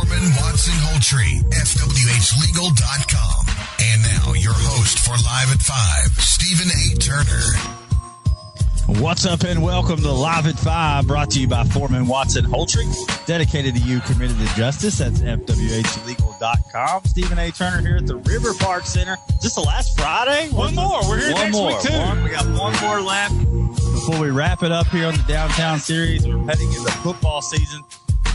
Foreman Watson Holtree, FWHlegal.com. And now your host for Live at 5, Stephen A. Turner. What's up and welcome to Live at 5, brought to you by Foreman Watson Holtree, dedicated to you, committed to justice. That's FWHlegal.com. Stephen A. Turner here at the River Park Center. Just the last Friday? One more. We're here next week, too. We got one more left before we wrap it up here on the Downtown Series. We're heading into football season.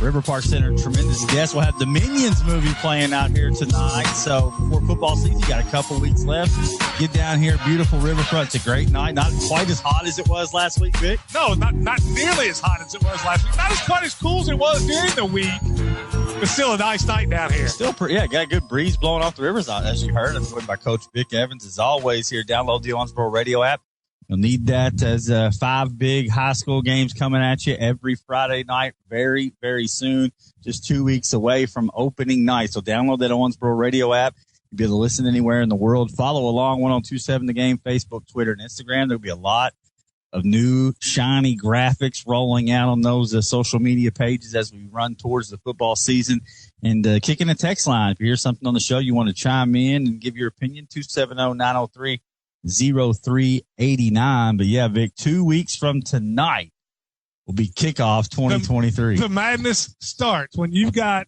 River Park Center, tremendous guests. We'll have the Minions movie playing out here tonight. So before football season, you got a couple weeks left. Get down here, beautiful riverfront. It's a great night. Not quite as hot as it was last week, Vic. No, not nearly as hot as it was last week. Not as quite as cool as it was during the week, but still a nice night down here. Still pretty, yeah, got a good breeze blowing off the rivers, as you heard. I'm joined by Coach Vic Evans, as always, here. Download the Owensboro radio app. You'll need that as 5 big high school games coming at you every Friday night very, very soon. Just 2 weeks away from opening night. So download that Owensboro radio app. You'll be able to listen anywhere in the world. Follow along 1027 The Game, Facebook, Twitter, and Instagram. There'll be a lot of new shiny graphics rolling out on those social media pages as we run towards the football season. And kicking a text line. If you hear something on the show, you want to chime in and give your opinion, 270-903-0389. But yeah, Vic, 2 weeks from tonight will be kickoff 2023. The madness starts when you've got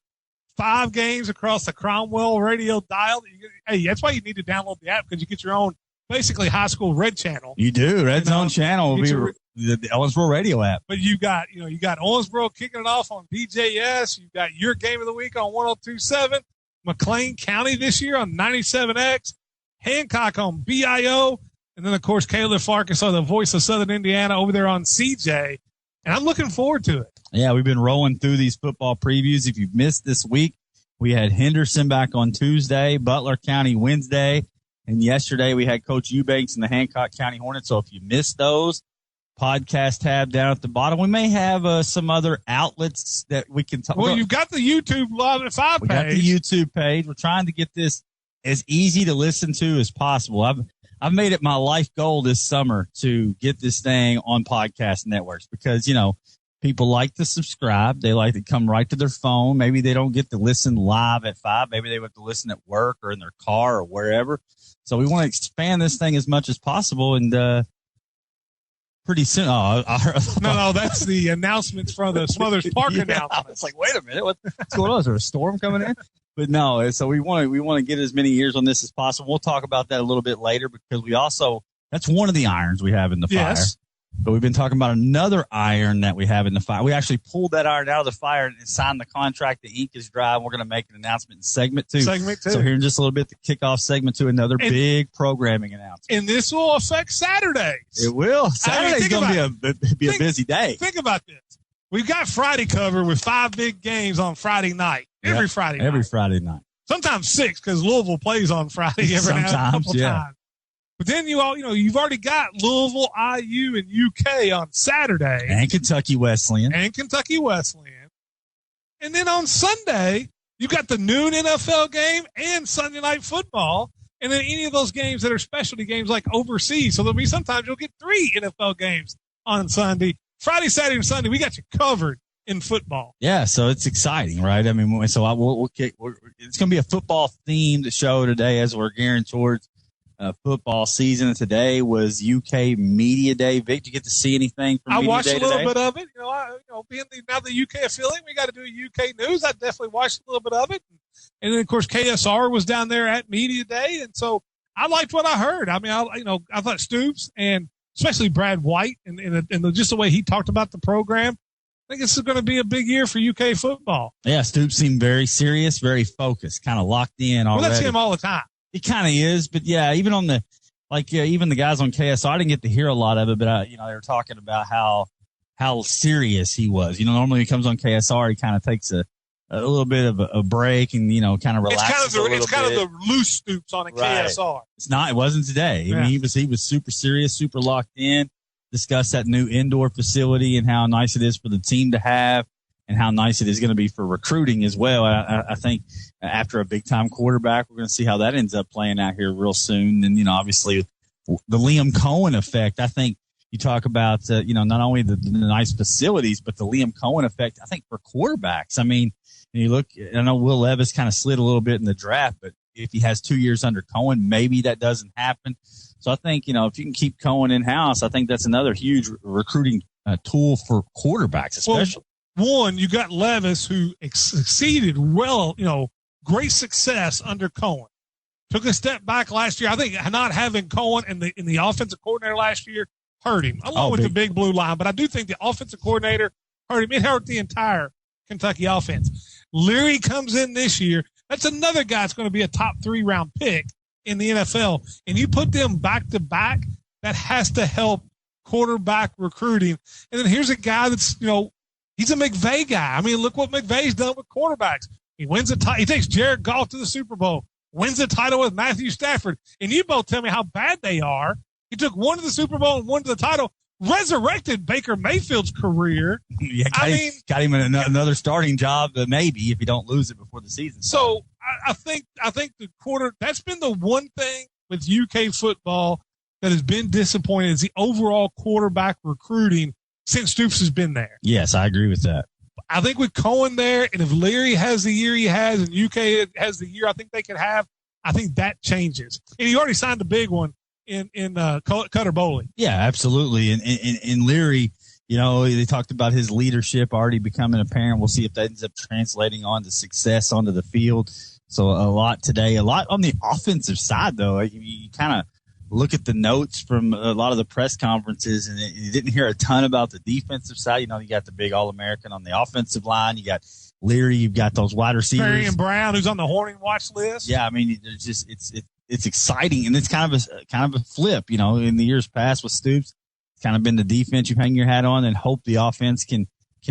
5 games across the Cromwell radio dial. Hey, that's why you need to download the app, because you get your own basically high school red channel. You do. Red Zone channel will be the Owensboro radio app. But you got Owensboro kicking it off on BJS. You've got your game of the week on 1027. McLean County this year on 97X. Hancock on BIO. And then, of course, Caleb Farkas, the voice of Southern Indiana, over there on CJ. And I'm looking forward to it. Yeah, we've been rolling through these football previews. If you've missed this week, we had Henderson back on Tuesday, Butler County Wednesday, and yesterday we had Coach Eubanks and the Hancock County Hornets. So if you missed those, podcast tab down at the bottom. We may have some other outlets that we can talk about. Well, you've got the YouTube Live at 5 page. We got the YouTube page. We're trying to get this as easy to listen to as possible. I've made it my life goal this summer to get this thing on podcast networks because, people like to subscribe. They like to come right to their phone. Maybe they don't get to listen live at 5. Maybe they have to listen at work or in their car or wherever. So we want to expand this thing as much as possible. And, pretty soon. No, that's the announcements from the Smothers Park announcement. It's like, wait a minute, what's going on? Is there a storm coming in? But no, so we want to get as many ears on this as possible. We'll talk about that a little bit later because that's one of the irons we have in the fire. Yes. But we've been talking about another iron that we have in the fire. We actually pulled that iron out of the fire and signed the contract. The ink is dry. We're going to make an announcement in segment 2. So here in just a little bit, the kickoff segment 2, another big programming announcement. And this will affect Saturdays. It will. Saturday's going to be a busy day. Think about this. We've got Friday covered with 5 big games on Friday night. Every Friday night. Sometimes 6 because Louisville plays on Friday every couple times. But then you've already got Louisville, IU, and UK on Saturday. And Kentucky Wesleyan. And then on Sunday, you've got the noon NFL game and Sunday night football. And then any of those games that are specialty games like overseas. So there'll be sometimes you'll get 3 NFL games on Sunday. Friday, Saturday, and Sunday, we got you covered in football. Yeah, so it's exciting, right? I mean, so it's going to be a football-themed show today as we're gearing towards football season. Today was UK Media Day. Vic, did you get to see anything from Media Day today? I watched a little bit of it. Being now the UK affiliate, we got to do UK news. I definitely watched a little bit of it. And then, of course, KSR was down there at Media Day. And so I liked what I heard. I mean, I thought Stoops and especially Brad White and just the way he talked about the program, I think this is going to be a big year for UK football. Yeah, Stoops seemed very serious, very focused, kind of locked in already. Well, that's him all the time. He kind of is, but yeah, even on even the guys on KSR, I didn't get to hear a lot of it, but they were talking about how serious he was. Normally he comes on KSR, he kind of takes a little bit of a break and kind of relaxes. It's kind of the loose Stoops on a KSR. It wasn't today. Yeah. I mean, he was super serious, super locked in. Discussed that new indoor facility and how nice it is for the team to have. And how nice it is going to be for recruiting as well. I think after a big-time quarterback, we're going to see how that ends up playing out here real soon. And, obviously the Liam Cohen effect, I think you talk about, not only the nice facilities, but the Liam Cohen effect, I think, for quarterbacks. I mean, And you look, I know Will Levis kind of slid a little bit in the draft, but if he has 2 years under Cohen, maybe that doesn't happen. So I think, if you can keep Cohen in-house, I think that's another huge recruiting tool for quarterbacks, especially. Well, one, you got Levis, who succeeded well, great success under Cohen. Took a step back last year. I think not having Cohen in the offensive coordinator last year hurt him, along with the big blue line. But I do think the offensive coordinator hurt him. It hurt the entire Kentucky offense. Leary comes in this year. That's another guy that's going to be a top 3-round pick in the NFL. And you put them back to back, that has to help quarterback recruiting. And then here's a guy that's, he's a McVay guy. I mean, look what McVay's done with quarterbacks. He wins he takes Jared Goff to the Super Bowl, wins the title with Matthew Stafford. And you both tell me how bad they are. He took one to the Super Bowl and one to the title, resurrected Baker Mayfield's career. Yeah, got him another starting job, maybe, if you don't lose it before the season. So I think that's been the one thing with UK football that has been disappointing is the overall quarterback recruiting since Stoops has been there. Yes, I agree with that. I think with Cohen there, and if Leary has the year he has and UK has the year I think they can have, I think that changes. And he already signed a big one in Cutter Bowley. Yeah, absolutely. And Leary, they talked about his leadership already becoming apparent. We'll see if that ends up translating on to success onto the field. So a lot today, a lot on the offensive side, though. You kind of look at the notes from a lot of the press conferences, and you didn't hear a ton about the defensive side. You got the big All-American on the offensive line. You got Leary. You've got those wide receivers. Perry Brown, who's on the Horning watch list. Yeah, I mean, there's just it's exciting, and it's kind of a flip. In the years past with Stoops, it's kind of been the defense you hang your hat on and hope the offense can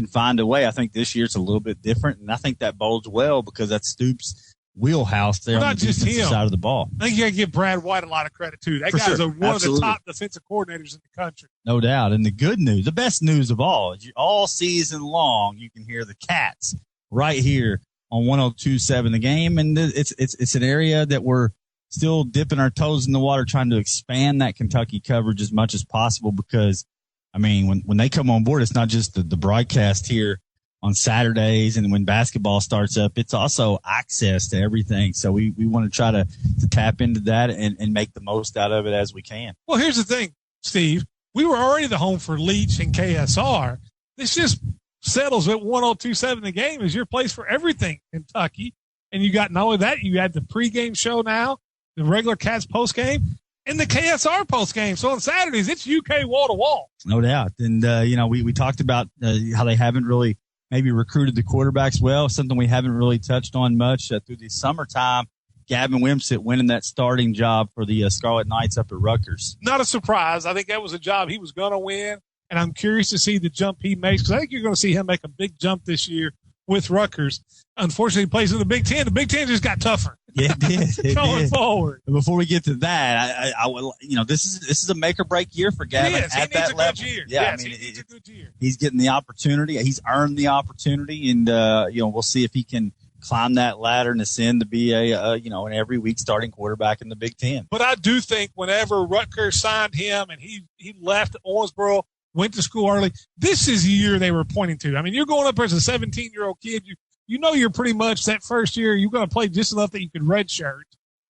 find a way. I think this year it's a little bit different, and I think that bodes well because that's Stoops' wheelhouse there on the defensive side of the ball. I think you got to give Brad White a lot of credit too. That guy's one of the top defensive coordinators in the country. No doubt. And the good news, the best news of all, is all season long you can hear the Cats right here on 102.7 The Game, and it's an area that we're still dipping our toes in the water, trying to expand that Kentucky coverage as much as possible because, I mean, when they come on board, it's not just the broadcast here on Saturdays and when basketball starts up, it's also access to everything. So we want to try to tap into that and make the most out of it as we can. Well, here's the thing, Steve. We were already the home for Leach and KSR. This just settles at 102.7 The Game is your place for everything, Kentucky. And you got not only that, you had the pregame show now, the regular Cats postgame, and the KSR postgame. So on Saturdays, it's UK wall to wall. No doubt. And, we talked about how they haven't really maybe recruited the quarterbacks well, something we haven't really touched on much through the summertime. Gavin Wimsatt winning that starting job for the Scarlet Knights up at Rutgers. Not a surprise. I think that was a job he was going to win, and I'm curious to see the jump he makes because I think you're going to see him make a big jump this year with Rutgers. Unfortunately, he plays in the Big Ten. The Big Ten just got tougher. Yeah, it did. Going forward. Before we get to that, I will. This is a make or break year for Gavin at that level. Good year. Yeah, yes, he needs a good year. He's getting the opportunity. He's earned the opportunity, and we'll see if he can climb that ladder and ascend to be an every week starting quarterback in the Big Ten. But I do think whenever Rutgers signed him and he left Owensboro, went to school early, this is the year they were pointing to. I mean, you're going up as a 17-year-old kid. You know you're pretty much that first year you're going to play just enough that you could redshirt.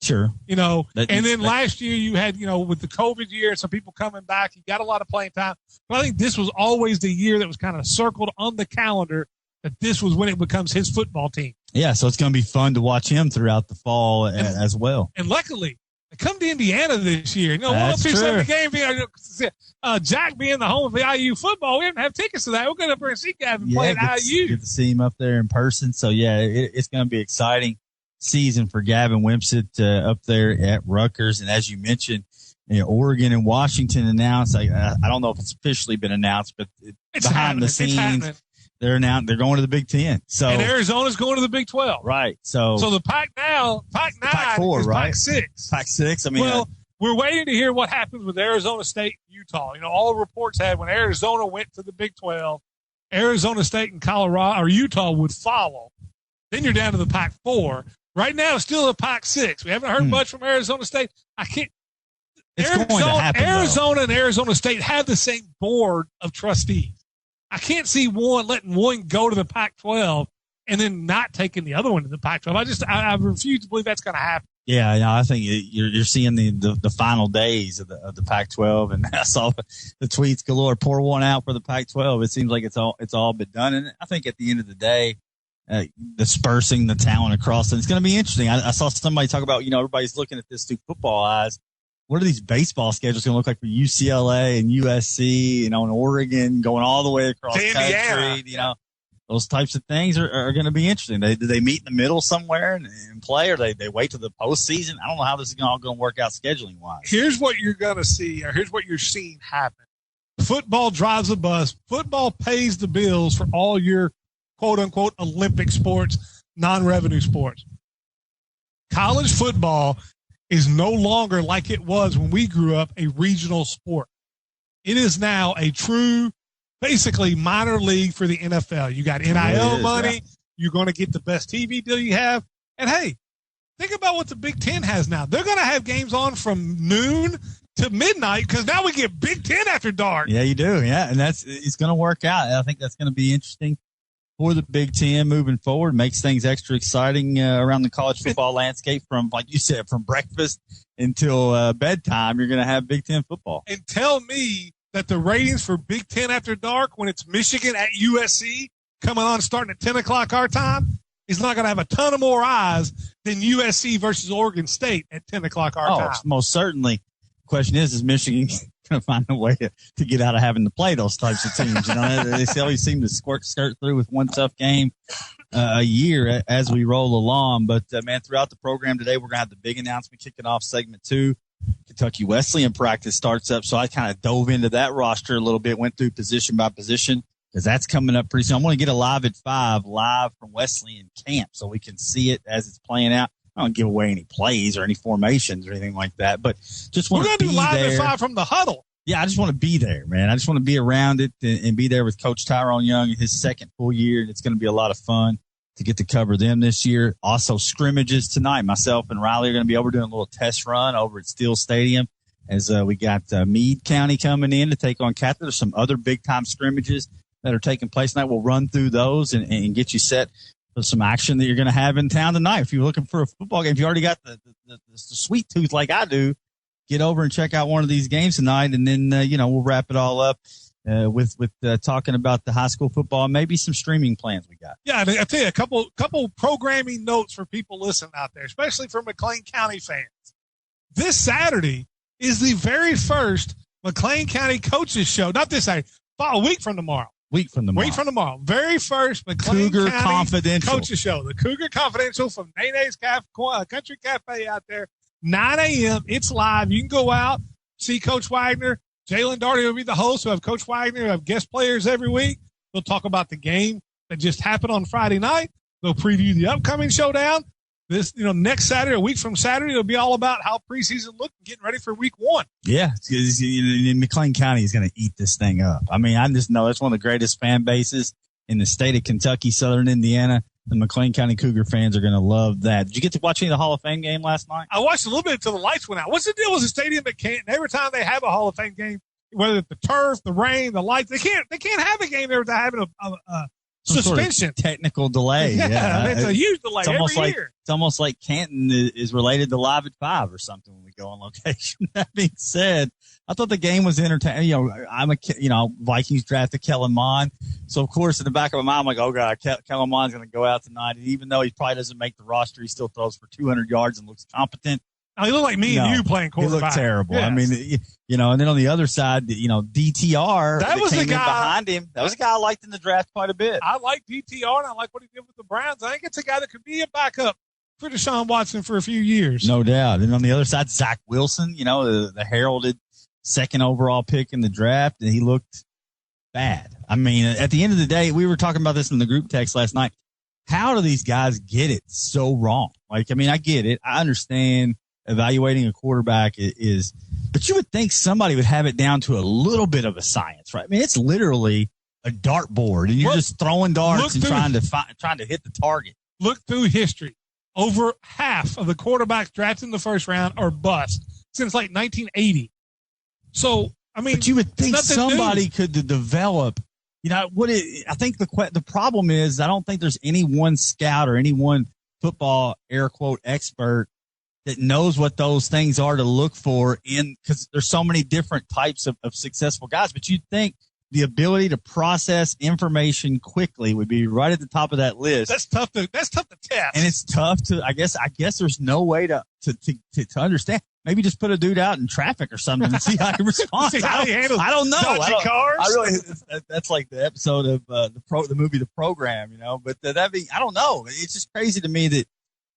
Sure. And then last year you had, with the COVID year, some people coming back, you got a lot of playing time. But I think this was always the year that was kind of circled on the calendar that this was when it becomes his football team. Yeah, so it's going to be fun to watch him throughout the fall as well. And luckily, they come to Indiana this year. That's true. The game, Jack being the home of the IU football, we didn't have tickets to that. We're going up there and see Gavin play at IU. Get to see him up there in person. So, yeah, it's going to be exciting season for Gavin Wimsatt up there at Rutgers. And as you mentioned, Oregon and Washington announced. I don't know if it's officially been announced, but it's behind the scenes, they're going to the Big Ten. So and Arizona's going to the Big 12. Right. So the Pac-9 Pac-4, is right? Pac-6. Pac-6. I mean, we're waiting to hear what happens with Arizona State and Utah. All reports had when Arizona went to the Big 12, Arizona State and Colorado or Utah would follow. Then you're down to the Pac-4. Right now, it's still a Pac-6. We haven't heard much from Arizona State. Arizona and Arizona State have the same board of trustees. I can't see letting one go to the Pac-12 and then not taking the other one to the Pac-12. I refuse to believe that's going to happen. Yeah, I think you're seeing the final days of the Pac-12, and I saw the tweets galore. Pour one out for the Pac-12. It seems like it's all been done, and I think at the end of the day, dispersing the talent across, and it's going to be interesting. I saw somebody talk about everybody's looking at this through football eyes. What are these baseball schedules going to look like for UCLA and USC, and Oregon, going all the way across the country? Those types of things are going to be interesting. Do they meet in the middle somewhere and play, or they wait till the postseason? I don't know how this is all going to work out scheduling wise. Here's what you're going to see, or here's what you're seeing happen. Football drives a bus. Football pays the bills for all your quote unquote Olympic sports, non-revenue sports. College football is no longer like it was when we grew up, a regional sport. It is now a true, basically minor league for the NFL. You got NIL money. Yeah. You're going to get the best TV deal you have. And hey, think about what the Big Ten has now. They're going to have games on from noon to midnight because now we get Big Ten after dark. Yeah, you do. Yeah, and it's going to work out. I think that's going to be interesting for the Big Ten moving forward. Makes things extra exciting around the college football landscape. From, like you said, from breakfast until bedtime, you're going to have Big Ten football. And tell me that the ratings for Big Ten after dark, when it's Michigan at USC coming on starting at 10 o'clock our time, is not going to have a ton of more eyes than USC versus Oregon State at 10 o'clock our time. Most certainly. The question is Michigan going to find a way to get out of having to play those types of teams? They always seem to skirt through with one tough game a year as we roll along. But, man, throughout the program today, we're going to have the big announcement kicking off segment 2. Kentucky Wesleyan practice starts up, so I kind of dove into that roster a little bit, went through position by position, because that's coming up pretty soon. I'm going to get a live at 5 live from Wesleyan camp so we can see it as it's playing out. I don't give away any plays or any formations or anything like that, but just want to be there. We're going to do live at 5 from the huddle. Yeah, I just want to be there, man. I just want to be around it and be there with Coach Tyrone Young in his second full year, and it's going to be a lot of fun to get to cover them this year. Also, scrimmages tonight. Myself and Riley are going to be over doing a little test run over at Steele Stadium as we got Meade County coming in to take on Catholic. There's some other big-time scrimmages that are taking place tonight. We'll run through those and get you set for some action that you're going to have in town tonight. If you're looking for a football game, if you already got the sweet tooth like I do, get over and check out one of these games tonight, and then, we'll wrap it all up with talking about the high school football and maybe some streaming plans we got. Yeah, I tell you, a couple programming notes for people listening out there, especially for McLean County fans. This Saturday is the very first McLean County Coaches Show. Not this Saturday, a week from tomorrow. Week from tomorrow. Very first McLean Cougar County Confidential Coaches Show. The Cougar Confidential from Nene's Country Cafe out there. 9 a.m. It's live. You can go out, see Coach Wagner. Jalen Darty will be the host. We'll have Coach Wagner. We'll have guest players every week. They'll talk about the game that just happened on Friday night. They'll preview the upcoming showdown. This, next Saturday, a week from Saturday, it'll be all about how preseason looked and getting ready for week 1. Yeah, McLean County is going to eat this thing up. I mean, I just know it's one of the greatest fan bases in the state of Kentucky, Southern Indiana. The McLean County Cougar fans are going to love that. Did you get to watch any of the Hall of Fame game last night? I watched a little bit until the lights went out. What's the deal with the stadium at Canton? Every time they have a Hall of Fame game, whether it's the turf, the rain, the lights, they can't have a game there without having a suspension. Sort of technical delay. Yeah, it's a huge delay every year. It's almost like Canton is related to Live at 5 or something when we go on location. That being said, I thought the game was entertaining. Vikings drafted Kellen Mond. So, of course, in the back of my mind, I'm like, oh, God, Kellen Mond's going to go out tonight. And even though he probably doesn't make the roster, he still throws for 200 yards and looks competent. Now, he looked like me and you playing quarterback. He looked terrible. Yes. I mean, and then on the other side, DTR that was came the guy in behind him. That was a guy I liked in the draft quite a bit. I like DTR, and I like what he did with the Browns. I think it's a guy that could be a backup for Deshaun Watson for a few years. No doubt. And on the other side, Zach Wilson, the heralded second overall pick in the draft, and he looked bad. I mean, at the end of the day, we were talking about this in the group text last night. How do these guys get it so wrong? I get it. I understand evaluating a quarterback is, but you would think somebody would have it down to a little bit of a science, right? I mean, it's literally a dartboard, and you're just throwing darts and trying to hit the target. Look through history. Over half of the quarterbacks drafted in the first round are bust since like 1980. So, I mean, but you would think somebody could develop I think the problem is I don't think there's any one scout or any one football air quote expert that knows what those things are to look for because there's so many different types of successful guys. But you'd think the ability to process information quickly would be right at the top of that list. That's tough to test. And it's tough to, I guess there's no way to understand. Maybe just put a dude out in traffic or something and see how he responds. See how he handles I don't know. Cars. That's like the episode of the movie, The Program, but I don't know. It's just crazy to me that,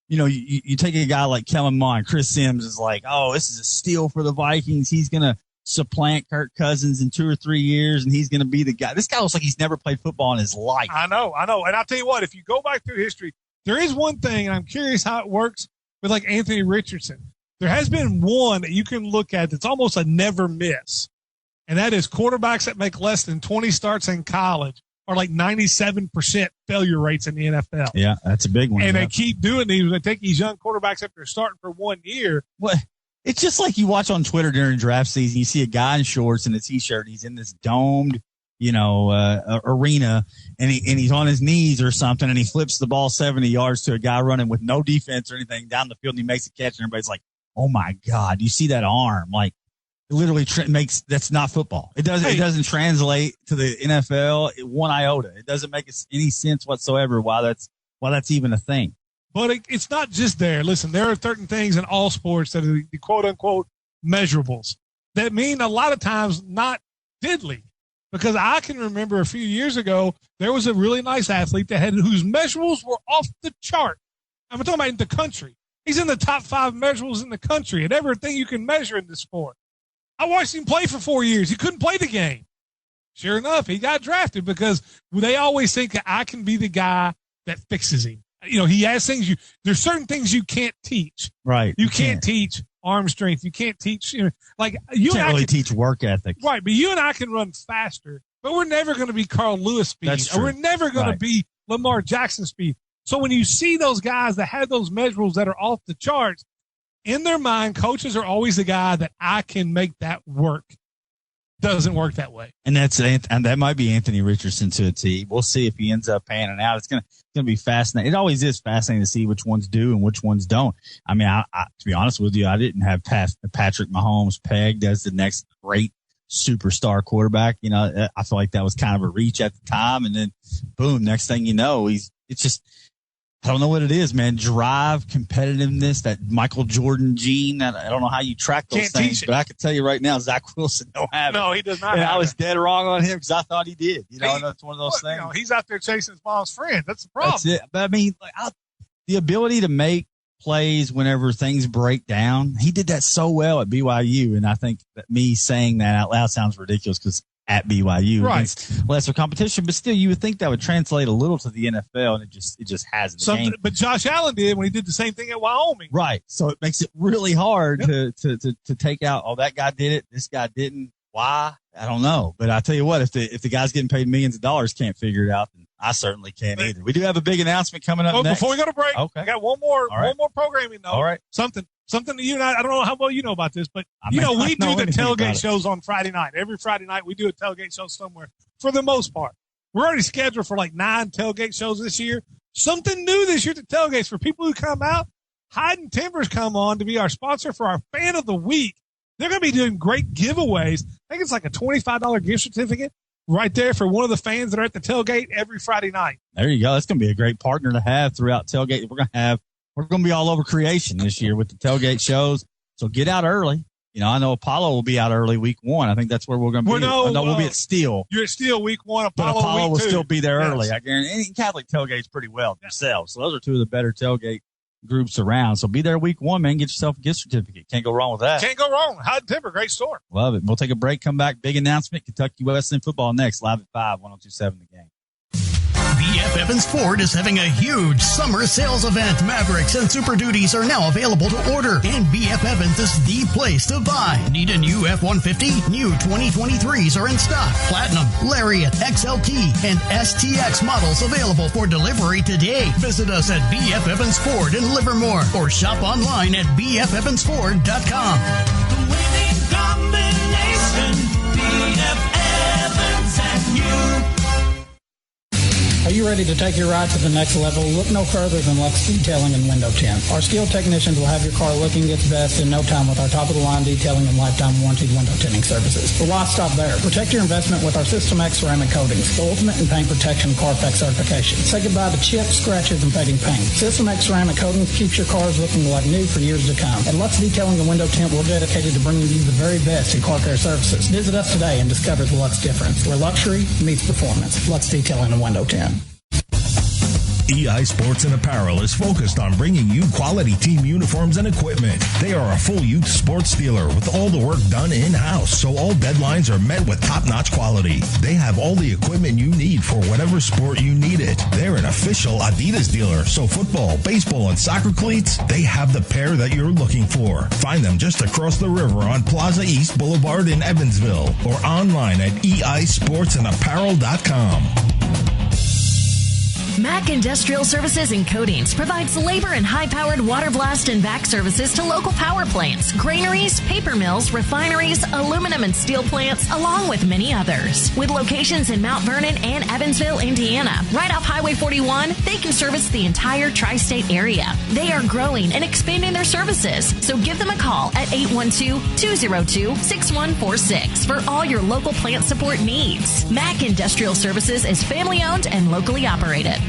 you take a guy like Kellen Mond, Chris Sims is like, oh, this is a steal for the Vikings. He's going to supplant Kirk Cousins in 2 or 3 years, and he's going to be the guy. This guy looks like he's never played football in his life. I know. And I'll tell you what, if you go back through history, there is one thing, and I'm curious how it works with like Anthony Richardson. There has been one that you can look at that's almost a never miss, and that is quarterbacks that make less than 20 starts in college are like 97% failure rates in the NFL. Yeah, that's a big one. And they keep doing these. They take these young quarterbacks after starting for 1 year. What? It's just like you watch on Twitter during draft season. You see a guy in shorts and a T-shirt. And he's in this domed, arena, and he's on his knees or something, and he flips the ball 70 yards to a guy running with no defense or anything down the field, and he makes a catch, and everybody's like, "Oh my God!" You see that arm? Like, it literally that's not football. It doesn't translate to the NFL one iota. It doesn't make any sense whatsoever why that's even a thing. But it's not just there. Listen, there are certain things in all sports that are the quote-unquote measurables that mean a lot of times not diddly. Because I can remember a few years ago, there was a really nice athlete whose measurables were off the chart. I'm talking about in the country. He's in the top 5 measurables in the country and everything you can measure in the sport. I watched him play for 4 years. He couldn't play the game. Sure enough, he got drafted because they always think that I can be the guy that fixes him. He has things there's certain things you can't teach. Right. You can't teach arm strength. You can't teach, you can't really teach work ethic. Right. But you and I can run faster, but we're never going to be Carl Lewis speed. That's true. Or we're never going to be Lamar Jackson speed. So when you see those guys that have those measurables that are off the charts, in their mind, coaches are always the guy that I can make that work. Doesn't work that way. And that might be Anthony Richardson to a T. We'll see if he ends up panning out. It's gonna be fascinating. It always is fascinating to see which ones do and which ones don't. I mean, I to be honest with you, I didn't have Patrick Mahomes pegged as the next great superstar quarterback. I feel like that was kind of a reach at the time, and then boom, next thing you know, I don't know what it is, man. Drive, competitiveness, that Michael Jordan gene. I don't know how you track those things, but I can tell you right now, Zach Wilson don't have it. No, he does not. And have I was dead wrong on him because I thought he did. That's one of those things. He's out there chasing his mom's friend. That's the problem. That's it. But I mean, the ability to make plays whenever things break down, he did that so well at BYU. And I think that me saying that out loud sounds ridiculous because at BYU against lesser competition, but still you would think that would translate a little to the NFL, and it just hasn't. But Josh Allen did when he did the same thing at Wyoming. Right. So it makes it really hard to take out, oh, that guy did it, this guy didn't. Why? I don't know. But I tell you what, if the guys getting paid millions of dollars can't figure it out, then I certainly can't either. We do have a big announcement coming up next. Before we go to break, okay. I got one more programming though. All right. Something that you and I don't know how well you know about this, but we do the tailgate shows on Friday night. Every Friday night we do a tailgate show somewhere for the most part. We're already scheduled for like 9 tailgate shows this year. Something new this year to tailgates for people who come out. Hyde & Timbers come on to be our sponsor for our Fan of the Week. They're going to be doing great giveaways. I think it's like a $25 gift certificate right there for one of the fans that are at the tailgate every Friday night. There you go. That's going to be a great partner to have throughout tailgate. We're going to be all over creation this year with the tailgate shows. So get out early. I know Apollo will be out early week 1. I think that's where we're going to be. We'll be at Steel. You're at Steel week 1. But Apollo will week 2. still be there early. I guarantee. And Catholic tailgates pretty well themselves. So those are 2 of the better tailgate groups around. So be there week 1, man. Get yourself a gift certificate. Can't go wrong with that. Can't go wrong. Hyde & Timber, great store. Love it. We'll take a break, come back. Big announcement. Kentucky Wesleyan football next. Live at 5, 102.7 The Game. BF Evans Ford is having a huge summer sales event. Mavericks and Super Duties are now available to order, and BF Evans is the place to buy. Need a new F-150? New 2023s are in stock. Platinum, Lariat, XLT, and STX models available for delivery today. Visit us at BF Evans Ford in Livermore or shop online at bfevansford.com. The winning combination, BF Evans and you. you ready to take your ride to the next level? Look no further than Lux Detailing and Window Tint. Our skilled technicians will have your car looking its best in no time with our top-of-the-line detailing and lifetime warranty window tinting services. But why stop there? Protect your investment with our System X ceramic coatings, the ultimate in paint protection and Carfax certification. Say goodbye to chips, scratches, and fading paint. System X ceramic coatings keeps your cars looking like new for years to come. At Lux Detailing and Window Tint, we're dedicated to bringing you the very best in car care services. Visit us today and discover the Lux difference, where luxury meets performance. Lux Detailing and Window Tint. EI Sports and Apparel is focused on bringing you quality team uniforms and equipment. They are a full youth sports dealer with all the work done in-house, so all deadlines are met with top-notch quality. They have all the equipment you need for whatever sport you need it. They're an official Adidas dealer, so football, baseball, and soccer cleats, they have the pair that you're looking for. Find them just across the river on Plaza East Boulevard in Evansville or online at eisportsandapparel.com. Mack Industrial Services and Coatings provides labor and high-powered water blast and vac services to local power plants, granaries, paper mills, refineries, aluminum and steel plants, along with many others. With locations in Mount Vernon and Evansville, Indiana, right off Highway 41, they can service the entire tri-state area. They are growing and expanding their services, so give them a call at 812-202-6146 for all your local plant support needs. Mack Industrial Services is family-owned and locally operated.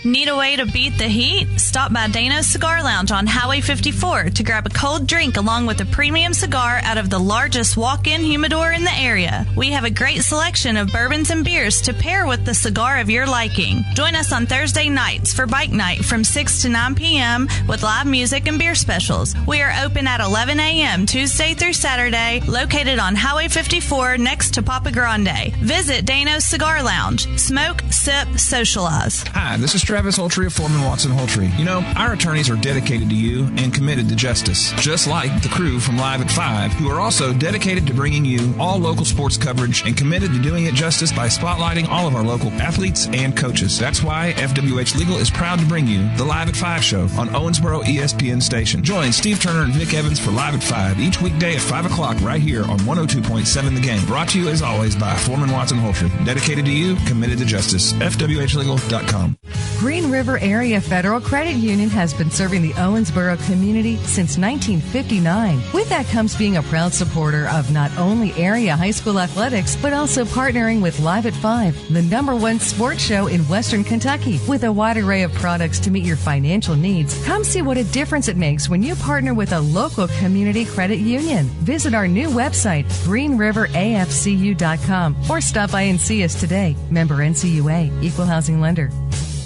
Need a way to beat the heat? Stop by Dano's Cigar Lounge on Highway 54 to grab a cold drink along with a premium cigar out of the largest walk-in humidor in the area. We have a great selection of bourbons and beers to pair with the cigar of your liking. Join us on Thursday nights for Bike Night from 6 to 9 p.m. with live music and beer specials. We are open at 11 a.m. Tuesday through Saturday, located on Highway 54 next to Papa Grande. Visit Dano's Cigar Lounge. Smoke, sip, socialize. Hi, this is Travis Holtry of Foreman Watson Holtry. You know, our attorneys are dedicated to you and committed to justice, just like the crew from Live at 5, who are also dedicated to bringing you all local sports coverage and committed to doing it justice by spotlighting all of our local athletes and coaches. That's why FWH Legal is proud to bring you the Live at 5 show on Owensboro ESPN station. Join Steve Turner and Vic Evans for Live at 5 each weekday at 5 o'clock right here on 102.7 The Game. Brought to you, as always, by Foreman Watson Holtry. Dedicated to you, committed to justice. FWHlegal.com. Green River Area Federal Credit Union has been serving the Owensboro community since 1959. With that comes being a proud supporter of not only area high school athletics, but also partnering with Live at 5, the #1 sports show in Western Kentucky. With a wide array of products to meet your financial needs, come see what a difference it makes when you partner with a local community credit union. Visit our new website, greenriverafcu.com, or stop by and see us today. Member NCUA, Equal Housing Lender.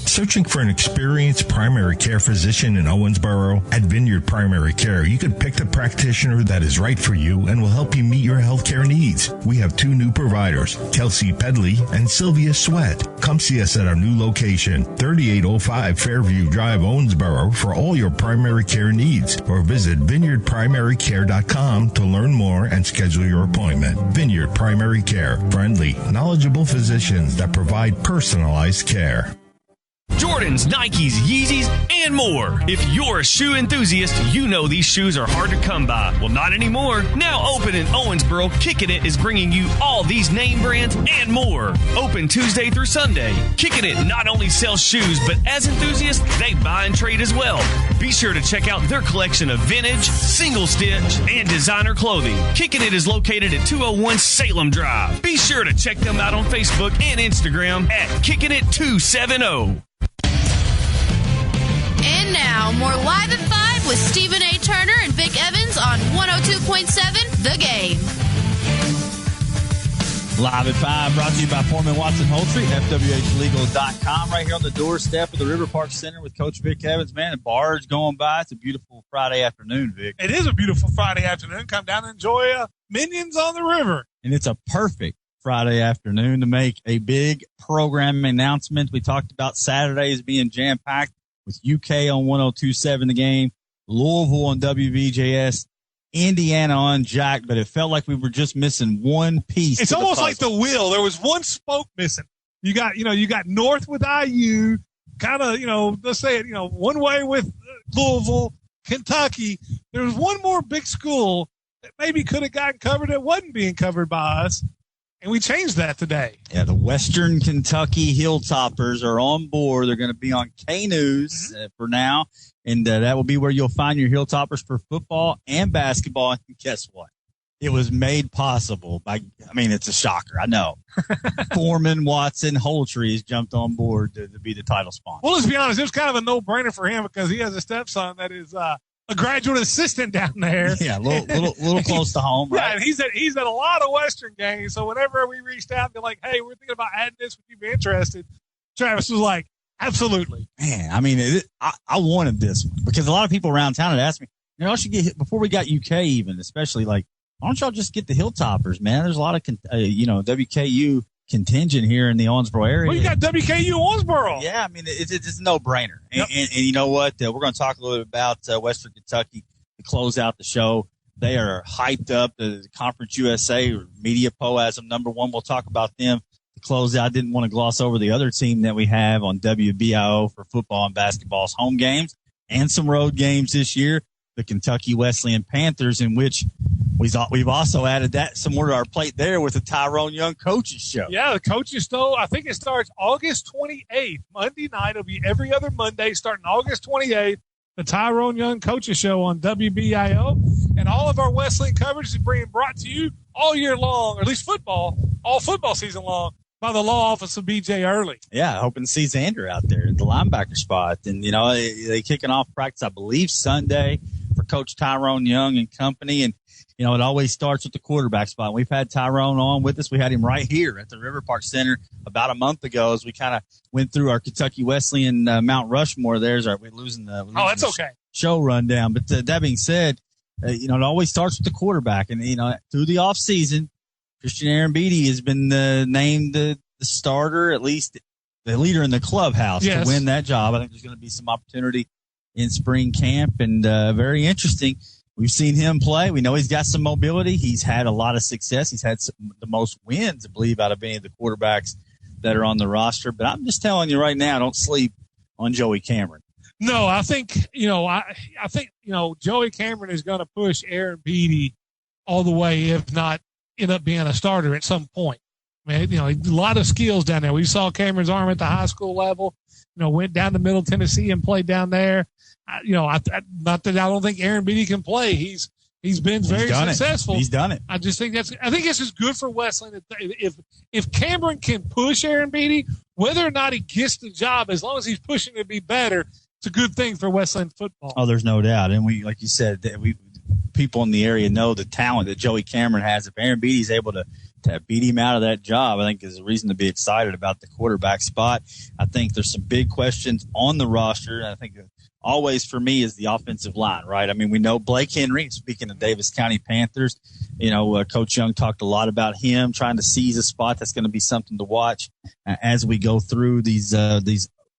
Searching for an experienced primary care physician in Owensboro? At Vineyard Primary Care, you can pick the practitioner that is right for you and will help you meet your healthcare needs. We have 2 new providers, Kelsey Pedley and Sylvia Sweat. Come see us at our new location, 3805 Fairview Drive, Owensboro, for all your primary care needs, or visit vineyardprimarycare.com to learn more and schedule your appointment. Vineyard Primary Care, friendly, knowledgeable physicians that provide personalized care. Jordans, Nikes, Yeezys, and more. If you're a shoe enthusiast, you know these shoes are hard to come by. Well, not anymore. Now open in Owensboro, Kickin' It is bringing you all these name brands and more. Open Tuesday through Sunday. Kickin' It not only sells shoes, but as enthusiasts, they buy and trade as well. Be sure to check out their collection of vintage, single stitch, and designer clothing. Kickin' It is located at 201 Salem Drive. Be sure to check them out on Facebook and Instagram at Kickin' It 270. And now, more Live at 5 with Stephen A. Turner and Vic Evans on 102.7 The Game. Live at 5, brought to you by Foreman Watson Holtry, FWHlegal.com, right here on the doorstep of the River Park Center with Coach Vic Evans. Man, the bar's going by. It's a beautiful Friday afternoon, Vic. It is a beautiful Friday afternoon. Come down and enjoy Minions on the River. And it's a perfect Friday afternoon to make a big program announcement. We talked about Saturdays being jam-packed with UK on 102.7 The Game, Louisville on WVJS, Indiana on Jack, but it felt like we were just missing one piece. It's almost like the wheel. There was one spoke missing. You got North with IU, kind of, let's say it, one way with Louisville, Kentucky. There was one more big school that maybe could have gotten covered that wasn't being covered by us. and we changed that today. Yeah, the Western Kentucky Hilltoppers are on board. They're going to be on K-News for now, and that will be where you'll find your Hilltoppers for football and basketball. And guess what? It was made possible by, it's a shocker, I know. Foreman, Watson, Holtree has jumped on board to be the title sponsor. Well, let's be honest, it was kind of a no-brainer for him because he has a stepson that is a graduate assistant down there. Yeah, a little close to home, right? Yeah, and he's at a lot of Western games. So whenever we reached out, they're like, "Hey, we're thinking about adding this. Would you be interested?" Travis was like, "Absolutely." Man, I wanted this one because a lot of people around town had asked me, I should get before we got UK even, especially like, why don't y'all just get the Hilltoppers, man? There's a lot of WKU contingent here in the Owensboro area. Well, you got WKU Owensboro. Yeah, it's a no-brainer. Yep. And you know what? We're going to talk a little bit about Western Kentucky to close out the show. They are hyped up. The Conference USA Media Poll has them number one. We'll talk about them to close out. I didn't want to gloss over the other team that we have on WBIO for football and basketball's home games and some road games this year, the Kentucky Wesleyan Panthers, in which we've also added that some more to our plate there with the Tyrone Young Coaches Show. Yeah, the Coaches Show, I think it starts August 28th, Monday night. It'll be every other Monday starting August 28th, the Tyrone Young Coaches Show on WBIO. And all of our Wesleyan coverage is being brought to you all year long, or at least all football season long, by the law office of BJ Early. Yeah, hoping to see Xander out there at the linebacker spot. And, they kicking off practice, I believe, Sunday for Coach Tyrone Young and company. And, it always starts with the quarterback spot. We've had Tyrone on with us. We had him right here at the River Park Center about a month ago as we kind of went through our Kentucky Wesleyan Mount Rushmore. We're losing the that's okay. Show rundown. But that being said, it always starts with the quarterback. And, through the offseason, Christian Arambeedi has been named the starter, at least the leader in the clubhouse to win that job. I think there's going to be some opportunity in spring camp, and very interesting. We've seen him play. We know he's got some mobility. He's had a lot of success. He's had the most wins, I believe, out of any of the quarterbacks that are on the roster. But I'm just telling you right now, don't sleep on Joey Cameron. No, I think, I think Joey Cameron is going to push Arambeedi all the way, if not end up being a starter at some point. A lot of skills down there. We saw Cameron's arm at the high school level, went down to Middle Tennessee and played down there. Not that I don't think Arambeedi can play. He's been very successful. He's done it. I think this is good for Wesleyan. If Cameron can push Arambeedi, whether or not he gets the job, as long as he's pushing to be better, it's a good thing for Wesleyan football. Oh, there's no doubt. And we, like you said, people in the area know the talent that Joey Cameron has. If Arambeedi's able to beat him out of that job, I think is a reason to be excited about the quarterback spot. I think there's some big questions on the roster. And I think always for me is the offensive line, right? We know Blake Henry, speaking of Davis County Panthers, Coach Young talked a lot about him trying to seize a spot. That's going to be something to watch as we go through these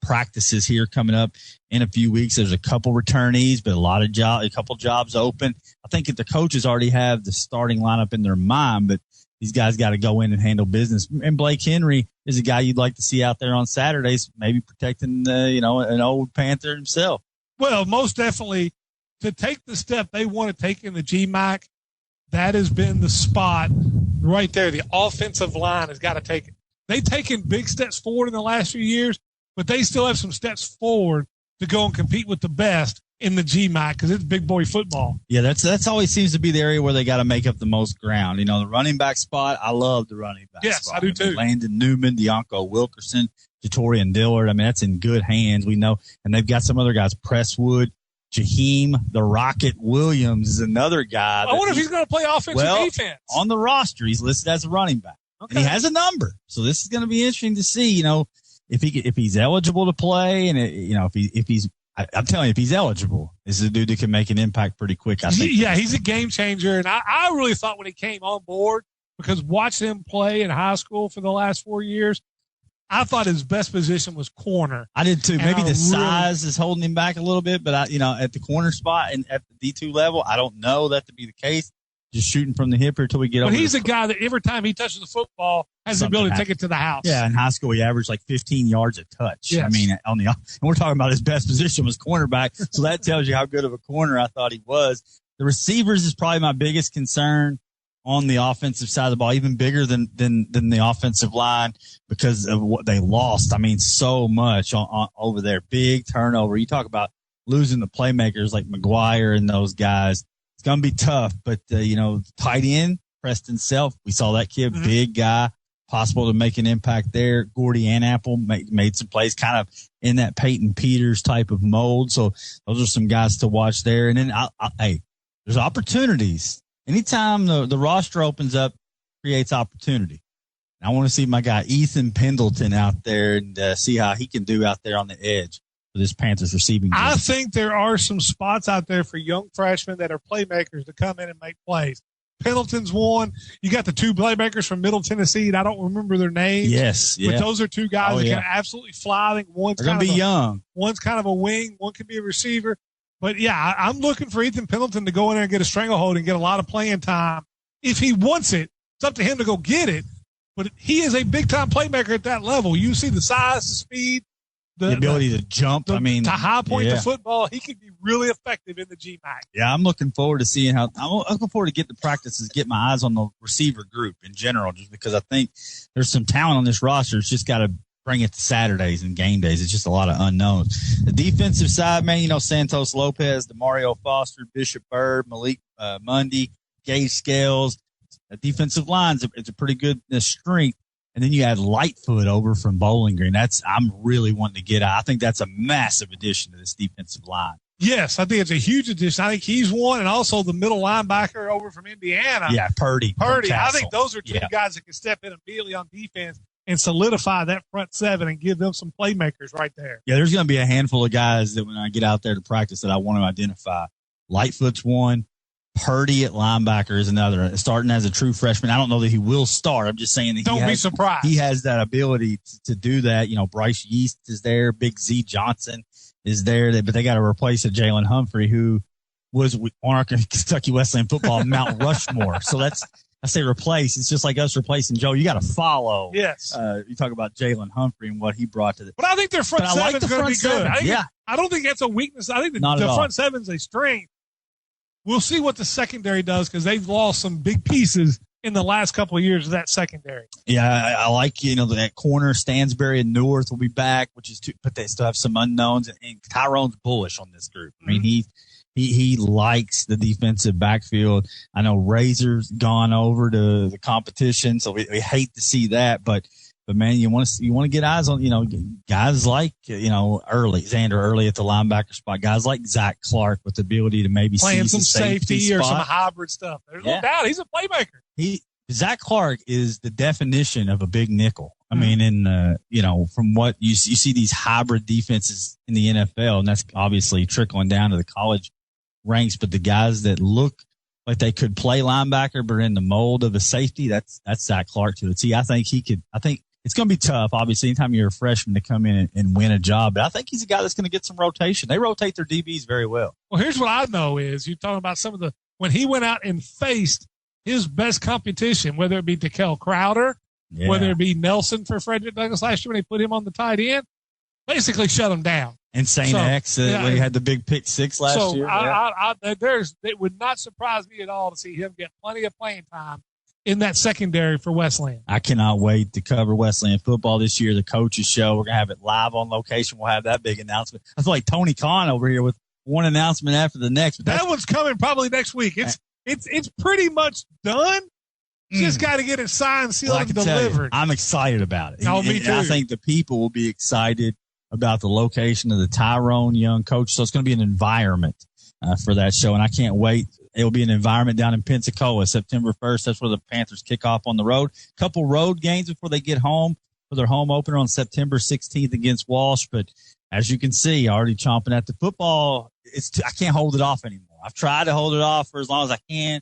practices here coming up in a few weeks. There's a couple returnees, but a couple jobs open. I think that the coaches already have the starting lineup in their mind, but these guys got to go in and handle business. And Blake Henry is a guy you'd like to see out there on Saturdays, maybe protecting, an old Panther himself. Well, most definitely to take the step they want to take in the GMAC, that has been the spot right there. The offensive line has got to take it. They've taken big steps forward in the last few years, but they still have some steps forward to go and compete with the best in the GMAC because it's big boy football. Yeah, that's always seems to be the area where they got to make up the most ground. The running back spot, I love the running back spot. Yes, I do too. Landon Newman, Deonko Wilkerson, Jatorian Dillard. That's in good hands. We know, and they've got some other guys. Presswood, Jaheim, the Rocket Williams is another guy. I wonder if he's going to play offensive defense. On the roster, he's listed as a running back. Okay. And he has a number. So this is going to be interesting to see, if he's eligible to play and, I'm telling you, if he's eligible, this is a dude that can make an impact pretty quick, I think. Yeah, he's a game changer. And I really thought when he came on board, because watching him play in high school for the last 4 years, I thought his best position was corner. I did too. Maybe the size is holding him back a little bit, but at the corner spot and at the D2 level, I don't know that to be the case. Just shooting from the hip here until we get over. But he's a guy that every time he touches the football has the ability to take it to the house. Yeah, in high school he averaged like 15 yards a touch. Yes. And we're talking about his best position was cornerback, so that tells you how good of a corner I thought he was. The receivers is probably my biggest concern on the offensive side of the ball, even bigger than the offensive line because of what they lost. I mean, so much on over there. Big turnover. You talk about losing the playmakers like McGuire and those guys. It's going to be tough, but, tight end, Preston Self, we saw that kid, big guy, possible to make an impact there. Gordy Anapple made some plays kind of in that Peyton Peters type of mold. So those are some guys to watch there. And then, hey, there's opportunities. Anytime the roster opens up, creates opportunity. I want to see my guy Ethan Pendleton out there and see how he can do out there on the edge for this Panthers receiving game. I think there are some spots out there for young freshmen that are playmakers to come in and make plays. Pendleton's one. You got the two playmakers from Middle Tennessee. I don't remember their names. Yes, yeah. But those are two guys that can absolutely fly. I think one's going to be young. One's kind of a wing. One could be a receiver. But, yeah, I'm looking for Ethan Pendleton to go in there and get a stranglehold and get a lot of playing time. If he wants it, it's up to him to go get it. But he is a big-time playmaker at that level. You see the size, the speed, the ability to jump. To high point the football. He could be really effective in the GMAC. Yeah, I'm looking forward to seeing I'm looking forward to get the practices, get my eyes on the receiver group in general, just because I think there's some talent on this roster. It's just got to bring it to Saturdays and game days. It's just a lot of unknowns. The defensive side, man, Santos Lopez, DeMario Foster, Bishop Bird, Malik Mundy, Gage Scales. The defensive line's it's a pretty good strength. And then you add Lightfoot over from Bowling Green. I'm really wanting to get out. I think that's a massive addition to this defensive line. Yes, I think it's a huge addition. I think he's one, and also the middle linebacker over from Indiana. Yeah, Purdy. I think those are two guys that can step in immediately on defense and solidify that front seven and give them some playmakers right there. Yeah, there's going to be a handful of guys that when I get out there to practice that I want to identify. Lightfoot's one. Purdy at linebacker is another. Starting as a true freshman, I don't know that he will start. I'm just saying that don't be surprised. He has that ability to do that. Bryce Yeast is there. Big Z Johnson is there. But they got to replace a Jalen Humphrey who was on our Kentucky Wesleyan football Mount Rushmore. So I say replace. It's just like us replacing Joe. You got to follow. Yes. You talk about Jalen Humphrey and what he brought to the. But I think their front seven is going to be good. I don't think that's a weakness. I think the front seven is a strength. We'll see what the secondary does because they've lost some big pieces in the last couple of years of that secondary. Yeah, I like, that corner, Stansbury and North will be back, but they still have some unknowns. And Tyrone's bullish on this group. I mean, he likes the defensive backfield. I know Razor's gone over to the competition, so we hate to see that, but man, you want to get eyes on, guys like, Xander Early at the linebacker spot, guys like Zach Clark with the ability to maybe playing see some safety or some hybrid stuff. There's no doubt he's a playmaker. Zach Clark is the definition of a big nickel. I mean, from what you see these hybrid defenses in the NFL, and that's obviously trickling down to the college ranks, but the guys that look like they could play linebacker, but in the mold of a safety, that's Zach Clark to it. See, I think it's going to be tough, obviously, anytime you're a freshman to come in and win a job. But I think he's a guy that's going to get some rotation. They rotate their DBs very well. Well, here's what I know is you're talking about when he went out and faced his best competition, whether it be Dickel Crowder, whether it be Nelson for Frederick Douglass last year when they put him on the tight end, basically shut him down. And St. X, when he had the big pick six last year. It would not surprise me at all to see him get plenty of playing time in that secondary for Wesleyan. I cannot wait to cover Wesleyan football this year. The coaches show, we're going to have it live on location. We'll have that big announcement. I feel like Tony Khan over here with one announcement after the next. But that one's coming probably next week. It's pretty much done. Just got to get it signed, sealed, and delivered. I'm excited about it. No, me too. I think the people will be excited about the location of the Tyrone Young coach. So it's going to be an environment for that show, and I can't wait. It'll be an environment down in Pensacola, September 1st. That's where the Panthers kick off on the road. Couple road games before they get home for their home opener on September 16th against Walsh. But as you can see, already chomping at the football. I can't hold it off anymore. I've tried to hold it off for as long as I can.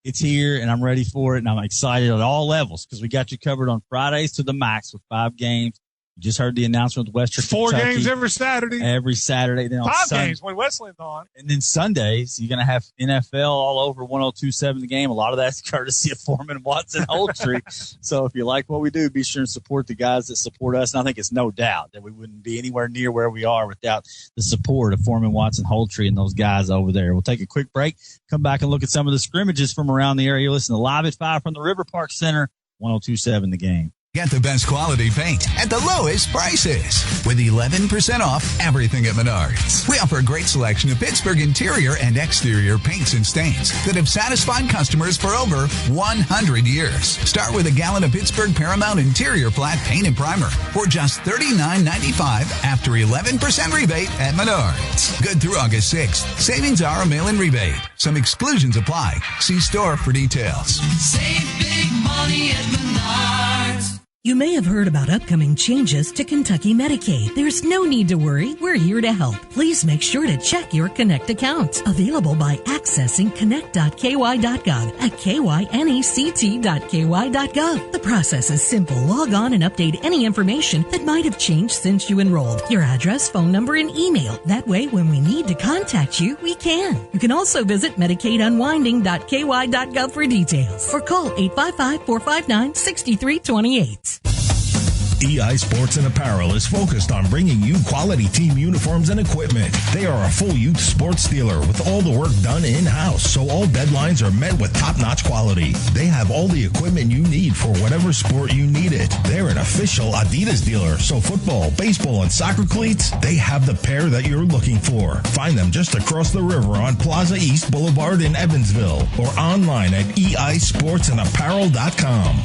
It's here, and I'm ready for it, and I'm excited at all levels because we got you covered on Fridays to the max with 5 games. You just heard the announcement with Western 4 Kentucky. games every Saturday. Every Saturday. Then on 5 games when Wesleyan's on. And then Sundays, you're going to have NFL all over 102.7 The Game. A lot of that's courtesy of Foreman, Watson, Holtry. So if you like what we do, be sure and support the guys that support us. And I think it's no doubt that we wouldn't be anywhere near where we are without the support of Foreman, Watson, Holtry, and those guys over there. We'll take a quick break, come back and look at some of the scrimmages from around the area. Listen to Live at 5 from the River Park Center, 102.7 The Game. Get the best quality paint at the lowest prices with 11% off everything at Menards. We offer a great selection of Pittsburgh interior and exterior paints and stains that have satisfied customers for over 100 years. Start with a gallon of Pittsburgh Paramount interior flat paint and primer for just $39.95 after 11% rebate at Menards. Good through August 6th. Savings are a mail-in rebate. Some exclusions apply. See store for details. Save big money at Menards. You may have heard about upcoming changes to Kentucky Medicaid. There's no need to worry. We're here to help. Please make sure to check your Connect account. Available by accessing connect.ky.gov at kynect.ky.gov. The process is simple. Log on and update any information that might have changed since you enrolled. Your address, phone number, and email. That way, when we need to contact you, we can. You can also visit medicaidunwinding.ky.gov for details or call 855-459-6328. EI Sports and Apparel is focused on bringing you quality team uniforms and equipment. They are a full youth sports dealer with all the work done in-house, so all deadlines are met with top-notch quality. They have all the equipment you need for whatever sport you need it. They're an official Adidas dealer, so football, baseball, and soccer cleats, they have the pair that you're looking for. Find them just across the river on Plaza East Boulevard in Evansville or online at eisportsandapparel.com.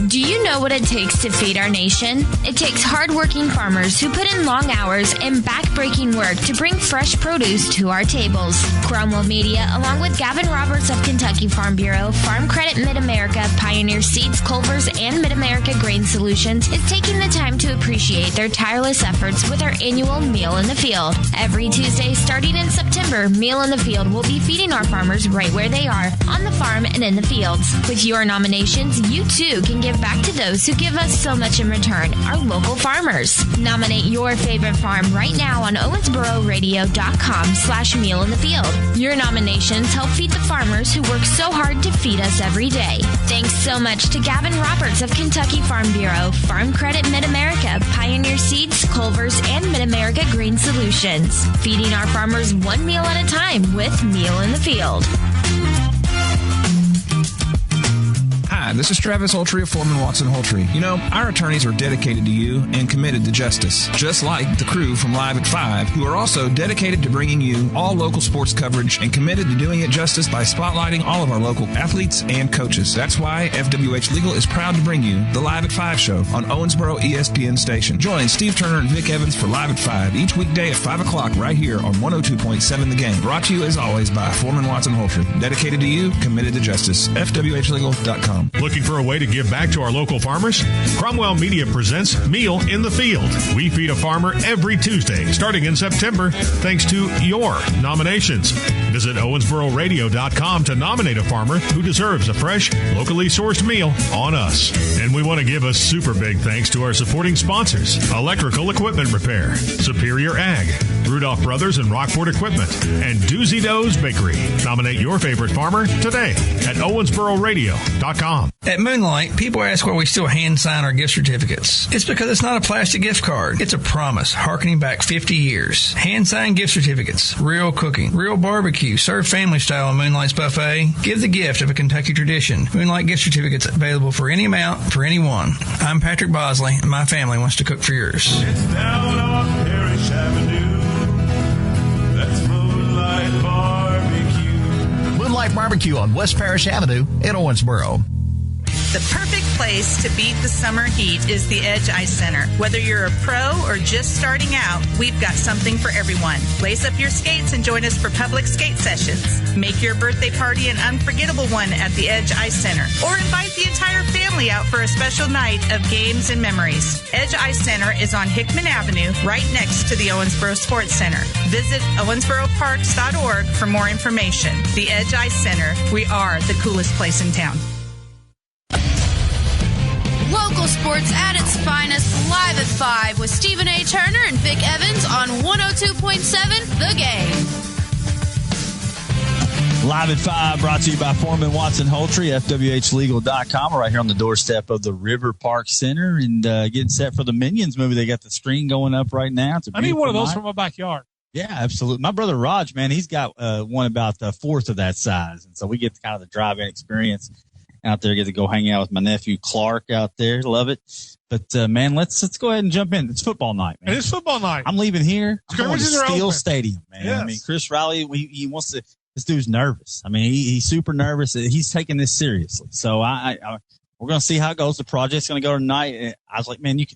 Do you know what it takes to feed our nation? It takes hardworking farmers who put in long hours and back-breaking work to bring fresh produce to our tables. Cromwell Media, along with Gavin Roberts of Kentucky Farm Bureau, Farm Credit Mid-America, Pioneer Seeds, Culver's, and Mid-America Grain Solutions, is taking the time to appreciate their tireless efforts with our annual Meal in the Field. Every Tuesday, starting in September, Meal in the Field will be feeding our farmers right where they are, on the farm and in the fields. With your nominations, you too can give back to those who give us so much in return, our local farmers. Nominate your favorite farm right now on owensbororadio.com/meal in the field. Your nominations help feed the farmers who work so hard to feed us every day. Thanks so much to Gavin Roberts of Kentucky Farm Bureau, Farm Credit Mid-America, Pioneer Seeds, Culver's, and Mid-America Green Solutions. Feeding our farmers one meal at a time with Meal in the Field. Hi, this is Travis Holtry of Foreman, Watson, Holtry. You know, our attorneys are dedicated to you and committed to justice, just like the crew from Live at 5, who are also dedicated to bringing you all local sports coverage and committed to doing it justice by spotlighting all of our local athletes and coaches. That's why FWH Legal is proud to bring you the Live at 5 show on Owensboro ESPN station. Join Steve Turner and Vic Evans for Live at 5 each weekday at 5 o'clock right here on 102.7 The Game. Brought to you, as always, by Foreman, Watson, Holtry. Dedicated to you, committed to justice. FWHlegal.com. Looking for a way to give back to our local farmers? Cromwell Media presents Meal in the Field. We feed a farmer every Tuesday, starting in September, thanks to your nominations. Visit owensbororadio.com to nominate a farmer who deserves a fresh, locally sourced meal on us. And we want to give a super big thanks to our supporting sponsors: Electrical Equipment Repair, Superior Ag, Rudolph Brothers and Rockport Equipment, and Doozy Doe's Bakery. Nominate your favorite farmer today at owensbororadio.com. At Moonlight, people ask why we still hand sign our gift certificates. It's because it's not a plastic gift card. It's a promise, harkening back 50 years. Hand signed gift certificates, real cooking, real barbecue, served family style on Moonlight's buffet. Give the gift of a Kentucky tradition. Moonlight gift certificates available for any amount, for anyone. I'm Patrick Bosley, and my family wants to cook for yours. It's down on Parrish Avenue. That's Moonlight Barbecue. Moonlight Barbecue on West Parrish Avenue in Owensboro. The perfect place to beat the summer heat is the Edge Ice Center. Whether you're a pro or just starting out, we've got something for everyone. Lace up your skates and join us for public skate sessions. Make your birthday party an unforgettable one at the Edge Ice Center. Or invite the entire family out for a special night of games and memories. Edge Ice Center is on Hickman Avenue, right next to the Owensboro Sports Center. Visit owensboroparks.org for more information. The Edge Ice Center, we are the coolest place in town. sports at its finest, live at 5 with Stephen A. Turner and Vic Evans on 102.7 The Game. Live at 5, brought to you by Foreman Watson Holtry, FWHlegal.com. We're right here on the doorstep of the River Park Center and getting set for the Minions movie. They got the screen going up right now. It's a I need one of those night. for my backyard. Yeah, absolutely. My brother Raj, man, he's got one about a fourth of that size. And so we get kind of the drive-in experience out there. Get to go hang out with my nephew Clark out there. Love it. But, man, let's go ahead and jump in. It's football night, man. It is football night. I'm leaving here. I'm going to Scrimmages are Steel open. Stadium, man. Yes. I mean, Chris Riley, he wants to. This dude's nervous. I mean, he's super nervous. He's taking this seriously. So we're going to see how it goes. The project's going to go tonight. And I was like, man, if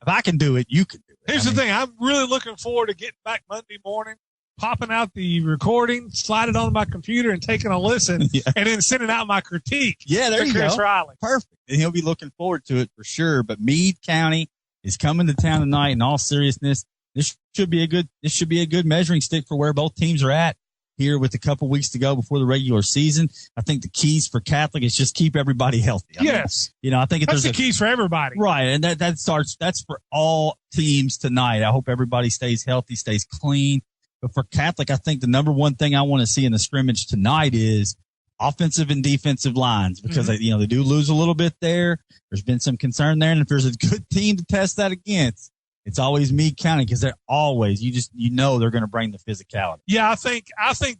I can do it, you can do it. Here's the thing. I'm really looking forward to getting back Monday morning, popping out the recording, slide it on my computer and taking a listen and then sending out my critique. Yeah, there you Chris go. Riley. Perfect. And he'll be looking forward to it for sure. But Meade County is coming to town tonight. In all seriousness, this should be a good measuring stick for where both teams are at here with a couple weeks to go before the regular season. I think the keys for Catholic is just keep everybody healthy. Yes. I think that's the keys for everybody. Right. And that's for all teams tonight. I hope everybody stays healthy, stays clean. But for Catholic, I think the number one thing I want to see in the scrimmage tonight is offensive and defensive lines because they do lose a little bit there. There's been some concern there. And if there's a good team to test that against, it's always Meade County because they're always, they're going to bring the physicality. Yeah, I think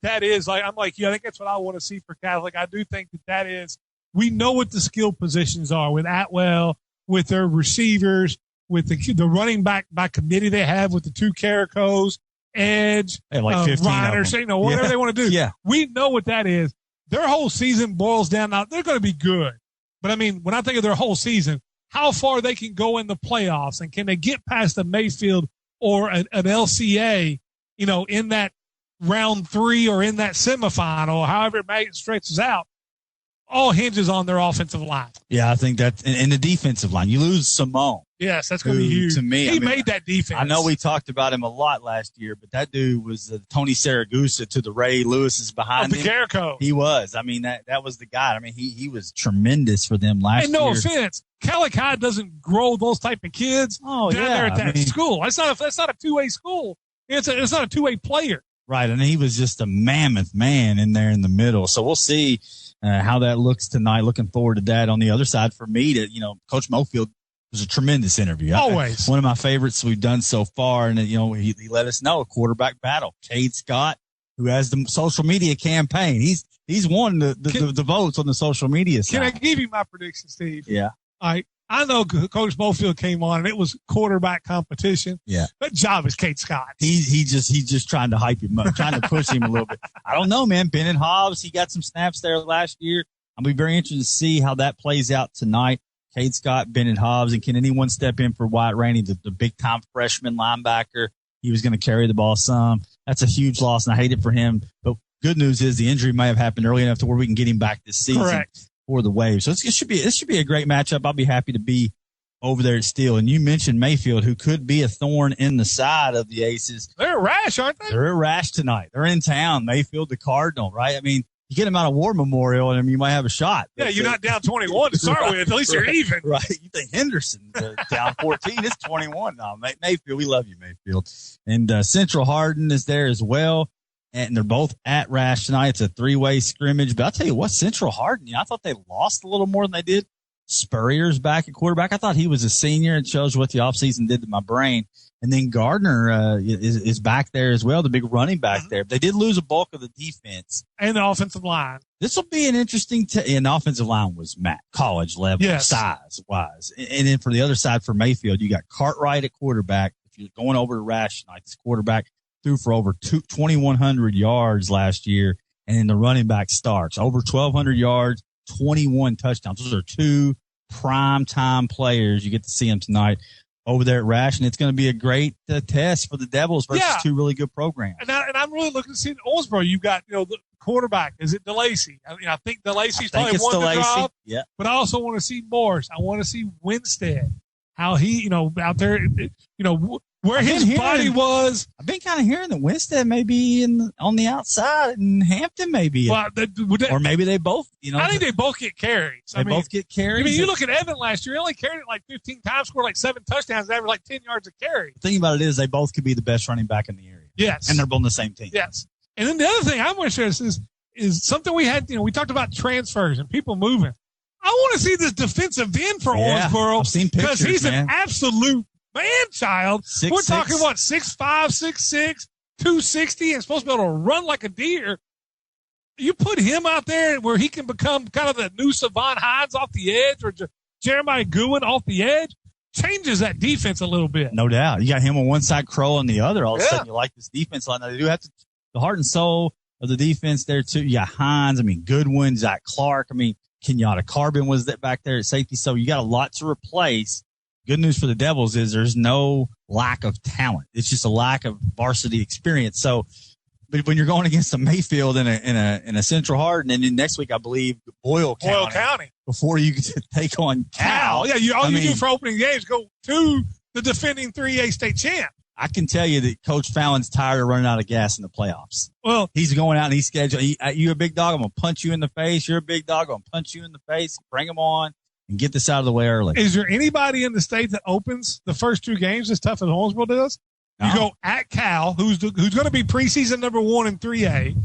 that is I'm like you. I think that's what I want to see for Catholic. I do think that is, we know what the skill positions are with Atwell, with their receivers, with the running back by committee they have with the two Caricos, Edge, like 15 Reiner, whatever they want to do. Yeah. We know what that is. Their whole season boils down. Now, they're going to be good. But, I mean, when I think of their whole season, how far they can go in the playoffs and can they get past the Mayfield or an LCA, in that round 3 or in that semifinal, however it stretches out, all hinges on their offensive line. Yeah, I think that in the defensive line, you lose Simone. Yes, that's going to be huge. To me, he made that defense. I know we talked about him a lot last year, but that dude was Tony Saragusa to the Ray Lewis's behind him. Jericho. He was. I mean, that was the guy. I mean, he was tremendous for them last year. And no offense, Calicott doesn't grow those type of kids down there at that school. That's not a two-way school. It's not a two-way player. Right, and he was just a mammoth man in there in the middle. So we'll see how that looks tonight. Looking forward to that. On the other side, for me, Coach Mofield was a tremendous interview. Always. One of my favorites we've done so far. And, he let us know a quarterback battle. Cade Scott, who has the social media campaign. He's won the votes on the social media side. Can I give you my prediction, Steve? Yeah. I know Coach Mofield came on and it was quarterback competition. Yeah. That job is Cade Scott. He's just trying to hype him up, trying to push him a little bit. I don't know, man. Bennett Hobbs, he got some snaps there last year. I'll be very interested to see how that plays out tonight. Cade Scott, Bennett Hobbs, and can anyone step in for Wyatt Rainey, the big-time freshman linebacker? He was going to carry the ball some. That's a huge loss, and I hate it for him. But good news is the injury may have happened early enough to where we can get him back this season. Correct. For the Waves. So this should be a great matchup. I'll be happy to be over there at Steel. And you mentioned Mayfield, who could be a thorn in the side of the Aces. They're a rash, aren't they? They're a rash tonight. They're in town. Mayfield, the Cardinal, right? I mean, you get them out of War Memorial, and you might have a shot. Yeah, you're not down 21 to start with. At least you're even. Right. You think Henderson down 14. It's 21. No, Mayfield, we love you, Mayfield. And Central Hardin is there as well. And they're both at Rash tonight. It's a 3-way scrimmage. But I'll tell you what, Central Hardin, I thought they lost a little more than they did. Spurrier's back at quarterback. I thought he was a senior. It shows what the offseason did to my brain. And then Gardner is back there as well, the big running back there. They did lose a bulk of the defense. And the offensive line. This will be an interesting and the offensive line was college level, size-wise. And then for the other side for Mayfield, you got Cartwright at quarterback. If you're going over to Rash tonight, this quarterback threw for over 2,100 yards last year. And then the running back Starks, over 1,200 yards, 21 touchdowns. Those are two prime-time players. You get to see them tonight over there at Rash, and it's going to be a great test for the Devils versus two really good programs. And I'm really looking to see in Owensboro. You've got, the quarterback. Is it DeLacy? I think DeLacy's probably won the job. Yeah. But I also want to see Morris. I want to see Winstead. How he, out there, where his body was. I've been kind of hearing that Winstead may be on the outside and Hampton may be. Well, or maybe they both, I think they both get carries. They both get carries. I mean, you look at Evan last year, he only carried it like 15 times, scored like 7 touchdowns, and averaged like 10 yards a carry. The thing about it is they both could be the best running back in the area. Yes. And they're both on the same team. Yes. And then the other thing I'm going to share is something we had, we talked about transfers and people moving. I want to see this defensive end for Owensboro. I've seen pictures, because he's man. an absolute man-child. 6'6". We're talking, 6'5", 6'6", 260, and supposed to be able to run like a deer. You put him out there where he can become kind of the new Savon Hines off the edge or Jeremiah Goodwin off the edge, changes that defense a little bit. No doubt. You got him on one side, Crow on the other. All of a sudden, you like this defense line. Now, they do have to, the heart and soul of the defense there, too. You got Hines. Goodwin, Zach Clark. Kenyatta Carbon was that back there at safety. So you got a lot to replace. Good news for the Devils is there's no lack of talent. It's just a lack of varsity experience. So, but when you're going against a Mayfield in a Central Hardin, and then next week I believe Boyle County before you take on Cal. Yeah, you do for opening games go to the defending 3A state champ. I can tell you that Coach Fallon's tired of running out of gas in the playoffs. Well, he's going out and he's scheduled. You a big dog? I'm gonna punch you in the face. You're a big dog. I'm gonna punch you in the face. Bring them on and get this out of the way early. Is there anybody in the state that opens the first 2 games as tough as Owensboro does? No. You go at Cal, who's going to be preseason number 1 in 3A,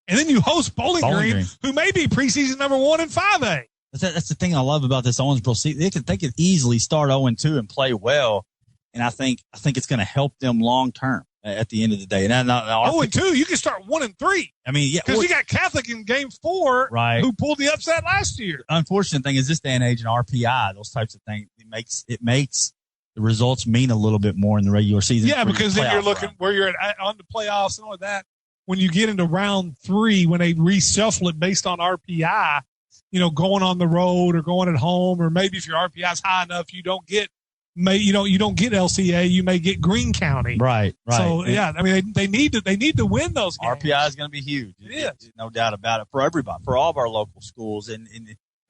and then you host Bowling Green, who may be preseason number 1 in 5A. That's the thing I love about this Owensboro season. They could easily start 0-2 and play well. And I think it's going to help them long term at the end of the day. And 0-2, you can start 1-3. Because you got Catholic in game 4, right? Who pulled the upset last year. Unfortunate thing is this day and age in RPI, those types of things, it makes the results mean a little bit more in the regular season. Yeah, because then you're looking where you're on the playoffs and all of that. When you get into round 3, when they reshuffle it based on RPI, going on the road or going at home, or maybe if your RPI is high enough, you don't get LCA, you may get Greene County. Right. So they need to win those games. RPI is going to be huge. It is. No doubt about it for everybody, for all of our local schools. And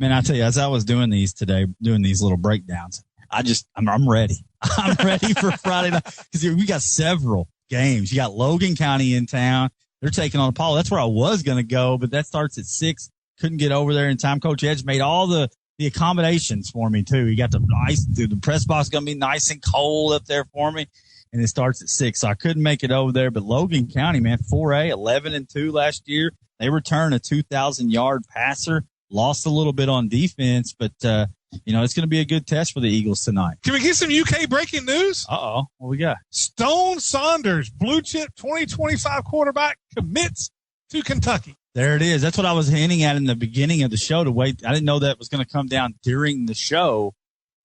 man, I tell you, as I was doing these today, doing these little breakdowns, I'm ready. I'm ready for Friday night because we got several games. You got Logan County in town. They're taking on Apollo. That's where I was going to go, but that starts at 6. Couldn't get over there in time. Coach Edge made all the accommodations for me too. He got the press box going to be nice and cold up there for me, and it starts at 6. So I couldn't make it over there. But Logan County, man, 4A, 11-2 last year. They returned a 2,000-yard passer. Lost a little bit on defense, but it's going to be a good test for the Eagles tonight. Can we get some UK breaking news? What we got? Stone Saunders, blue chip 2025 quarterback, commits to Kentucky. There it is. That's what I was hinting at in the beginning of the show. I didn't know that was going to come down during the show.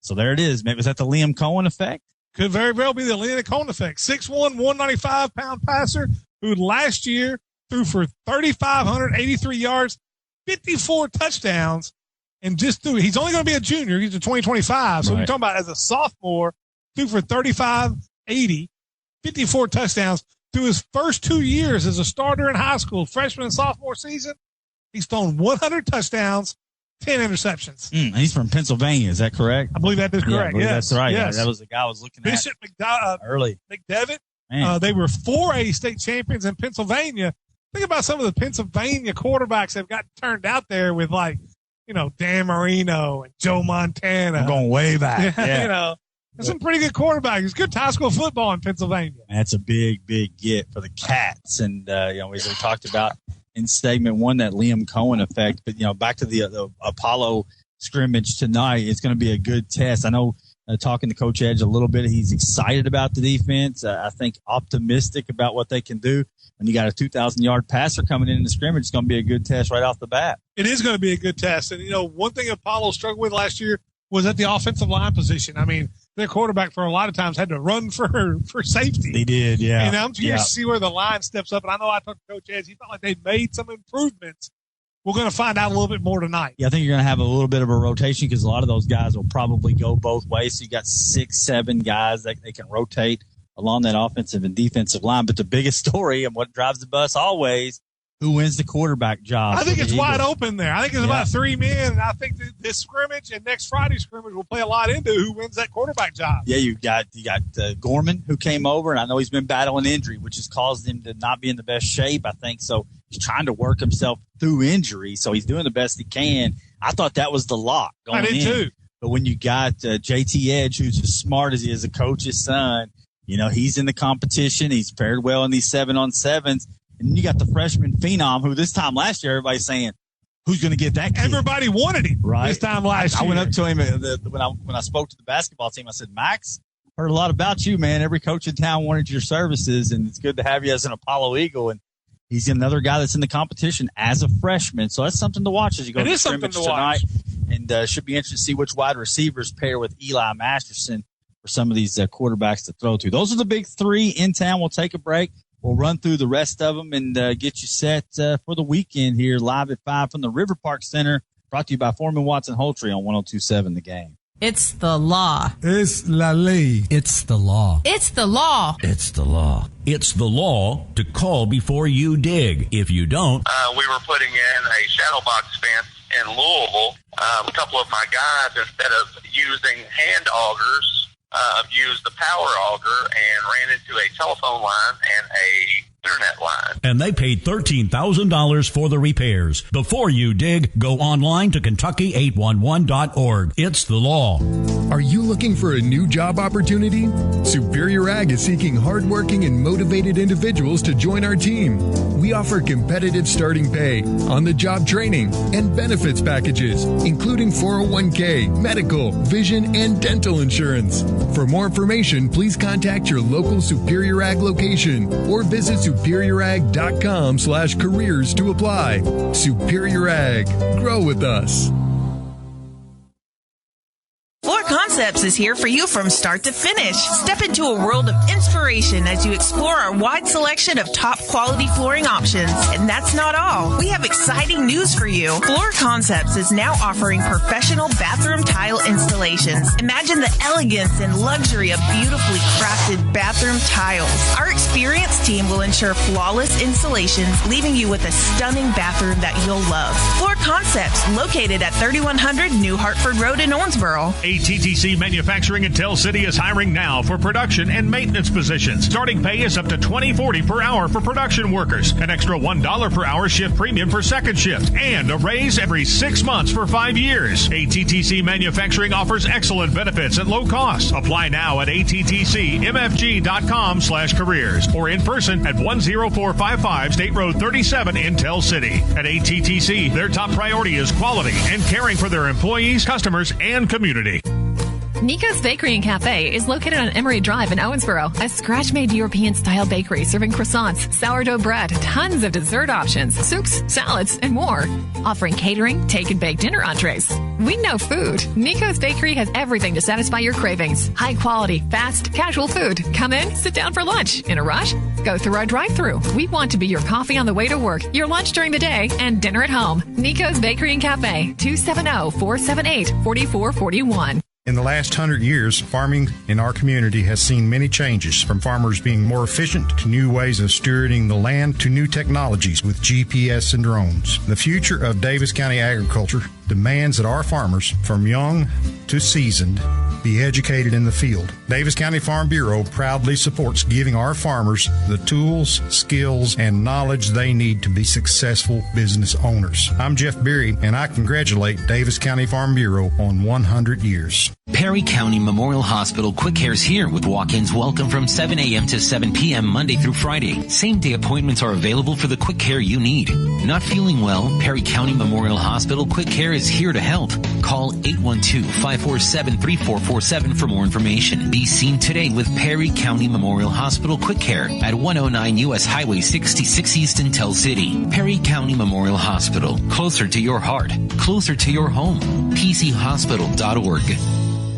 So there it is. Maybe was that the Liam Cohen effect? Could very well be the Liam Cohen effect. 6'1", 195-pound passer who last year threw for 3,583 yards, 54 touchdowns, and he's only going to be a junior. He's a 2025. So You're talking about as a sophomore, threw for 3,580, 54 touchdowns. Through his first 2 years as a starter in high school, freshman and sophomore season, he's thrown 100 touchdowns, 10 interceptions. And he's from Pennsylvania. Is that correct? I believe that is correct. Yeah, yes. That's right. Yes. That was the guy I was looking Bishop at early. McDevitt. They were 4A state champions in Pennsylvania. Think about some of the Pennsylvania quarterbacks that have got turned out there with Dan Marino and Joe Montana. I'm going way back. Yeah. There's some pretty good quarterbacks. It's good high school football in Pennsylvania. That's a big, big get for the Cats. And, we talked about in segment 1 that Liam Cohen effect. But, back to the Apollo scrimmage tonight, it's going to be a good test. I know talking to Coach Edge a little bit, he's excited about the defense. I think optimistic about what they can do. When you got a 2,000-yard passer coming in the scrimmage, it's going to be a good test right off the bat. It is going to be a good test. And, one thing Apollo struggled with last year was at the offensive line position. Their quarterback for a lot of times had to run for safety. They did, yeah. And I'm curious to see where the line steps up. And I know I talked to Coach Edge. He felt like they made some improvements. We're going to find out a little bit more tonight. Yeah, I think you're going to have a little bit of a rotation because a lot of those guys will probably go both ways. So you got 6-7 guys that they can rotate along that offensive and defensive line. But the biggest story and what drives the bus always who wins the quarterback job. I think it's Eagles. wide open there. I think it's about 3 men, and I think that this scrimmage and next Friday's scrimmage will play a lot into who wins that quarterback job. Yeah, you got Gorman, who came over, and I know he's been battling injury, which has caused him to not be in the best shape, I think. So he's trying to work himself through injury, so he's doing the best he can. I thought that was the lock going in. I did too. But when you got JT Edge, who's as smart as he is, a coach's son, he's in the competition. He's fared well in these 7-on-7s. And you got the freshman phenom, who this time last year, everybody's saying, who's going to get that kid? Everybody wanted him this time last year. I went up to him when I spoke to the basketball team. I said, Max, heard a lot about you, man. Every coach in town wanted your services, and it's good to have you as an Apollo Eagle. And he's another guy that's in the competition as a freshman. So that's something to watch as you go to the scrimmage tonight. And should be interesting to see which wide receivers pair with Eli Masterson for some of these quarterbacks to throw to. Those are the big three in town. We'll take a break. We'll run through the rest of them and get you set for the weekend here live at 5 from the River Park Center, brought to you by Foreman Watson Holtree on 102.7 The Game. It's the law. It's la ley. It's the law. It's the law. It's the law. It's the law to call before you dig. If you don't. We were putting in a shadow box fence in Louisville. A couple of my guys, instead of using hand augers, used the power auger and ran into a telephone line and a internet line. And they paid $13,000 for the repairs. Before you dig, go online to Kentucky811.org. It's the law. Are you looking for a new job opportunity? Superior Ag is seeking hardworking and motivated individuals to join our team. We offer competitive starting pay, on-the-job training, and benefits packages, including 401k, medical, vision, and dental insurance. For more information, please contact your local Superior Ag location or visit superiorag.com/careers to apply. Superior Ag. Grow with us. Floor Concepts is here for you from start to finish. Step into a world of inspiration as you explore our wide selection of top quality flooring options. And that's not all. We have exciting news for you. Floor Concepts is now offering professional bathroom tile installations. Imagine the elegance and luxury of beautifully crafted bathroom tiles. Our experienced team will ensure flawless installations, leaving you with a stunning bathroom that you'll love. Floor Concepts, located at 3100 New Hartford Road in Owensboro. ATTC Manufacturing in Tell City is hiring now for production and maintenance positions. Starting pay is up to $20.40 per hour for production workers, an extra $1 per hour shift premium for second shift, and a raise every 6 months for 5 years. ATTC Manufacturing offers excellent benefits at low cost. Apply now at attcmfg.com/careers or in person at 10455 State Road 37 in Tell City. At ATTC, their top priority is quality and caring for their employees, customers, and community. Nico's Bakery and Cafe is located on Emory Drive in Owensboro, a scratch-made European-style bakery serving croissants, sourdough bread, tons of dessert options, soups, salads, and more. Offering catering, take-and-bake dinner entrees. We know food. Nico's Bakery has everything to satisfy your cravings. High-quality, fast, casual food. Come in, sit down for lunch. In a rush? Go through our drive-thru. We want to be your coffee on the way to work, your lunch during the day, and dinner at home. Nico's Bakery and Cafe, 270-478-4441. In the last 100 years, farming in our community has seen many changes, from farmers being more efficient to new ways of stewarding the land to new technologies with GPS and drones. The future of Davis County agriculture demands that our farmers, from young to seasoned, be educated in the field. Davis County Farm Bureau proudly supports giving our farmers the tools, skills, and knowledge they need to be successful business owners. I'm Jeff Beery, and I congratulate Davis County Farm Bureau on 100 years. Perry County Memorial Hospital Quick Care's here with walk-ins welcome from 7 a.m. to 7 p.m. Monday through Friday. Same-day appointments are available for the quick care you need. Not feeling well? Perry County Memorial Hospital Quick Care is here to help. Call 812-547-3447 for more information. Be seen today with Perry County Memorial Hospital Quick Care at 109 U.S. Highway 66 East in Tell City. Perry County Memorial Hospital. Closer to your heart. Closer to your home. PCHospital.org.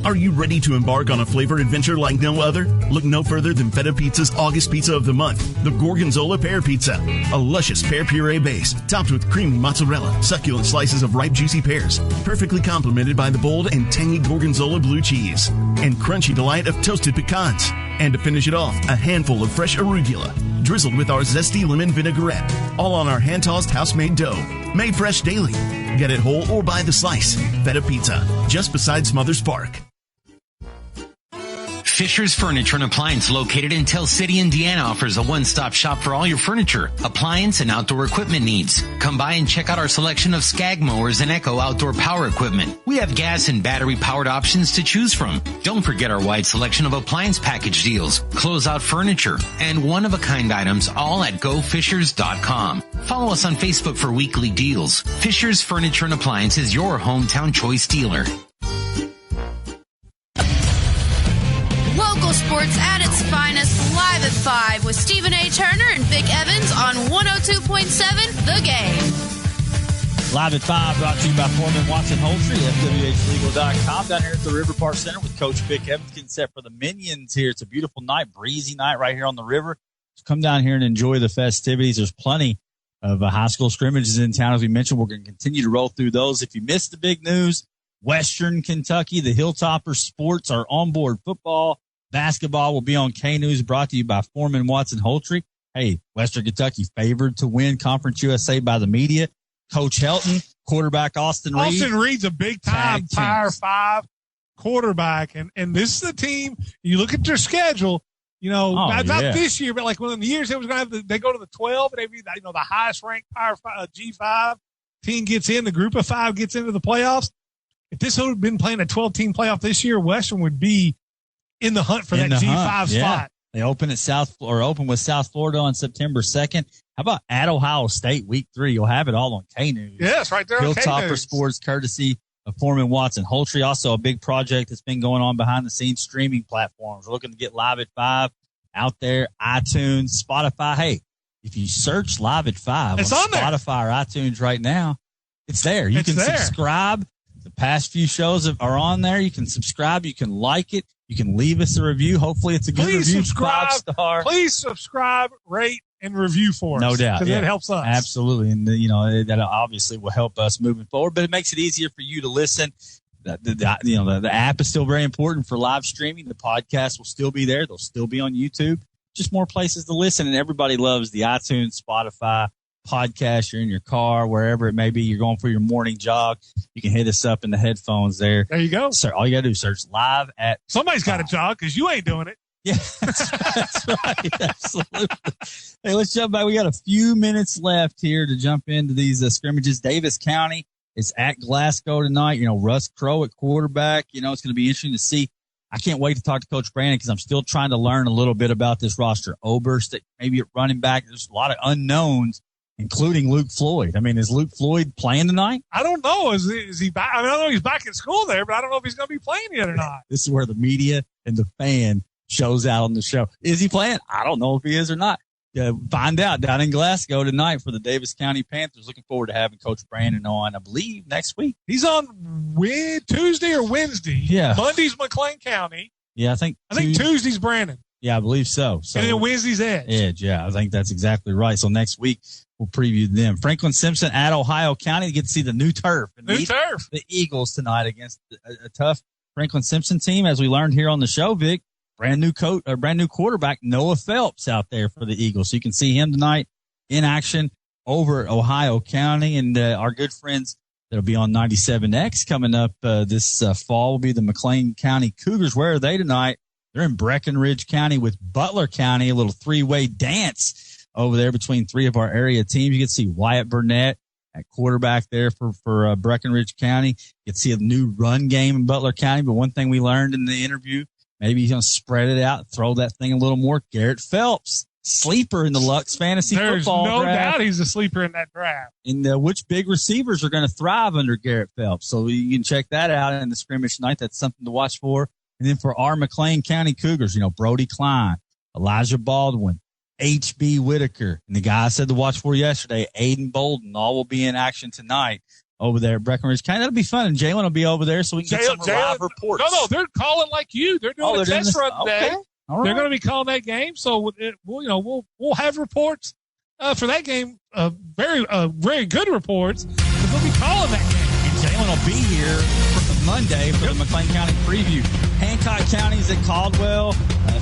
Are you ready to embark on a flavor adventure like no other? Look no further than Feta Pizza's August Pizza of the Month, the Gorgonzola Pear Pizza. A luscious pear puree base, topped with creamy mozzarella, succulent slices of ripe juicy pears, perfectly complemented by the bold and tangy Gorgonzola blue cheese, and crunchy delight of toasted pecans. And to finish it off, a handful of fresh arugula. drizzled with our zesty lemon vinaigrette. All on our hand-tossed house-made dough. Made fresh daily. Get it whole or by the slice. Feta Pizza, just beside Smothers Park. Fisher's Furniture and Appliance, located in Tell City, Indiana, offers a one-stop shop for all your furniture, appliance, and outdoor equipment needs. Come by and check out our selection of Skag mowers and Echo outdoor power equipment. We have gas and battery-powered options to choose from. Don't forget our wide selection of appliance package deals, closeout furniture, and one-of-a-kind items, all at GoFishers.com. Follow us on Facebook for weekly deals. Fisher's Furniture and Appliance is your hometown choice dealer. Local sports at its finest, live at 5 with Stephen A. Turner and Vic Evans on 102.7 The Game. Live at 5, brought to you by Foreman Watson Holtry, FWHlegal.com, down here at the River Park Center with Coach Vic Evans getting set for the Minions here. It's a beautiful night, breezy night right here on the river. So come down here and enjoy the festivities. There's plenty of high school scrimmages in town. As we mentioned, we're going to continue to roll through those. If you missed the big news, Western Kentucky, the Hilltoppers sports are on board. Football, basketball will be on K-News, brought to you by Foreman Watson Holtry. Hey, Western Kentucky favored to win Conference USA by the media. Coach Helton, quarterback Austin Reed. Austin Reed's a big-time Power 5 quarterback, and this is the team. You look at their schedule. You know, not this year, but like one of the years they was going to have, they go to the 12, and they be the highest ranked Power 5, G5 team gets in. The group of 5 gets into the playoffs. If this had been playing a 12-team playoff this year, Western would be in the hunt for that G5 spot. They open with South Florida on September 2nd. How about at Ohio State week 3? You'll have it all on K-News. Yes, right there on K-News. Hilltopper Sports, courtesy of Foreman Watson Holtry. Also a big project that's been going on behind the scenes, streaming platforms. We're looking to get Live at 5 out there, iTunes, Spotify. Hey, if you search Live at 5 it's on Spotify or iTunes right now, it's there. You can subscribe. The past few shows are on there. You can subscribe. You can like it. You can leave us a review. Hopefully it's a good review. Subscribe. 5-star. Please subscribe, rate, and review for us. No doubt. Because that helps us. Absolutely. And, that obviously will help us moving forward, but it makes it easier for you to listen. The app is still very important for live streaming. The podcast will still be there. They'll still be on YouTube. Just more places to listen. And everybody loves the iTunes, Spotify podcast. You're in your car, wherever it may be. You're going for your morning jog. You can hit us up in the headphones there. There you go. All you got to do is search Live at Somebody's got to jog because you ain't doing it. Yeah, that's right. Absolutely. Hey, let's jump back. We got a few minutes left here to jump into these scrimmages. Davis County is at Glasgow tonight. Russ Crowe at quarterback. It's going to be interesting to see. I can't wait to talk to Coach Brandon because I'm still trying to learn a little bit about this roster. Oberst, maybe at running back. There's a lot of unknowns, including Luke Floyd. I mean, is Luke Floyd playing tonight? I don't know. Is he back? I don't know. He's back at school there, but I don't know if he's going to be playing yet or not. This is where the media and the fan shows out on the show. Is he playing? I don't know if he is or not. Find out down in Glasgow tonight for the Davis County Panthers. Looking forward to having Coach Brandon on, I believe, next week. He's on Tuesday or Wednesday. Yeah. Monday's McLean County. Yeah, I think Tuesday's Brandon. Yeah, I believe so. And then Wednesday's Edge. Yeah, I think that's exactly right. So next week we'll preview them. Franklin Simpson at Ohio County to get to see the new turf. The Eagles tonight against a tough Franklin Simpson team, as we learned here on the show, Vic. Brand new quarterback, Noah Phelps, out there for the Eagles. So you can see him tonight in action over at Ohio County. And our good friends that'll be on 97X coming up this fall will be the McLean County Cougars. Where are they tonight? They're in Breckenridge County with Butler County, a little three-way dance over there between three of our area teams. You can see Wyatt Burnett at quarterback there for Breckenridge County. You can see a new run game in Butler County. But one thing we learned in the interview, maybe he's going to spread it out, throw that thing a little more. Garrett Phelps, sleeper in the Lux Fantasy Football There's no draft. doubt he's a sleeper in that draft. And which big receivers are going to thrive under Garrett Phelps. So you can check that out in the scrimmage tonight. That's something to watch for. And then for our McLean County Cougars, Brody Klein, Elijah Baldwin, H.B. Whitaker, and the guy I said to watch for yesterday, Aiden Bolden, all will be in action tonight over there at Breckenridge County. That'll be fun. And Jalen will be over there so we can get some live reports. No, they're calling like you. They're doing a test run today. Okay. All They're right. going to be calling that game. So we'll have reports for that game. Very good reports. Because they'll be calling that game. And Jalen will be here for Monday for the McLean County preview. Hancock County's at Caldwell.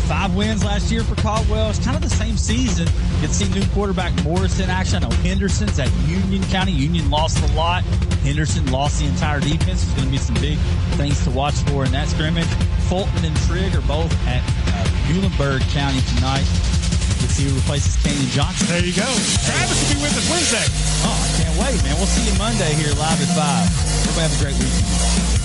5 wins last year for Caldwell. It's kind of the same season. You can see new quarterback Morris in action. I know Henderson's at Union County. Union lost a lot. Henderson lost the entire defense. There's going to be some big things to watch for in that scrimmage. Fulton and Trigg are both at Muhlenberg County tonight. Let's see who replaces Kenyon Johnson. There you go. Travis will be with us Wednesday. Oh, I can't wait, man. We'll see you Monday here live at 5. Everybody have a great weekend.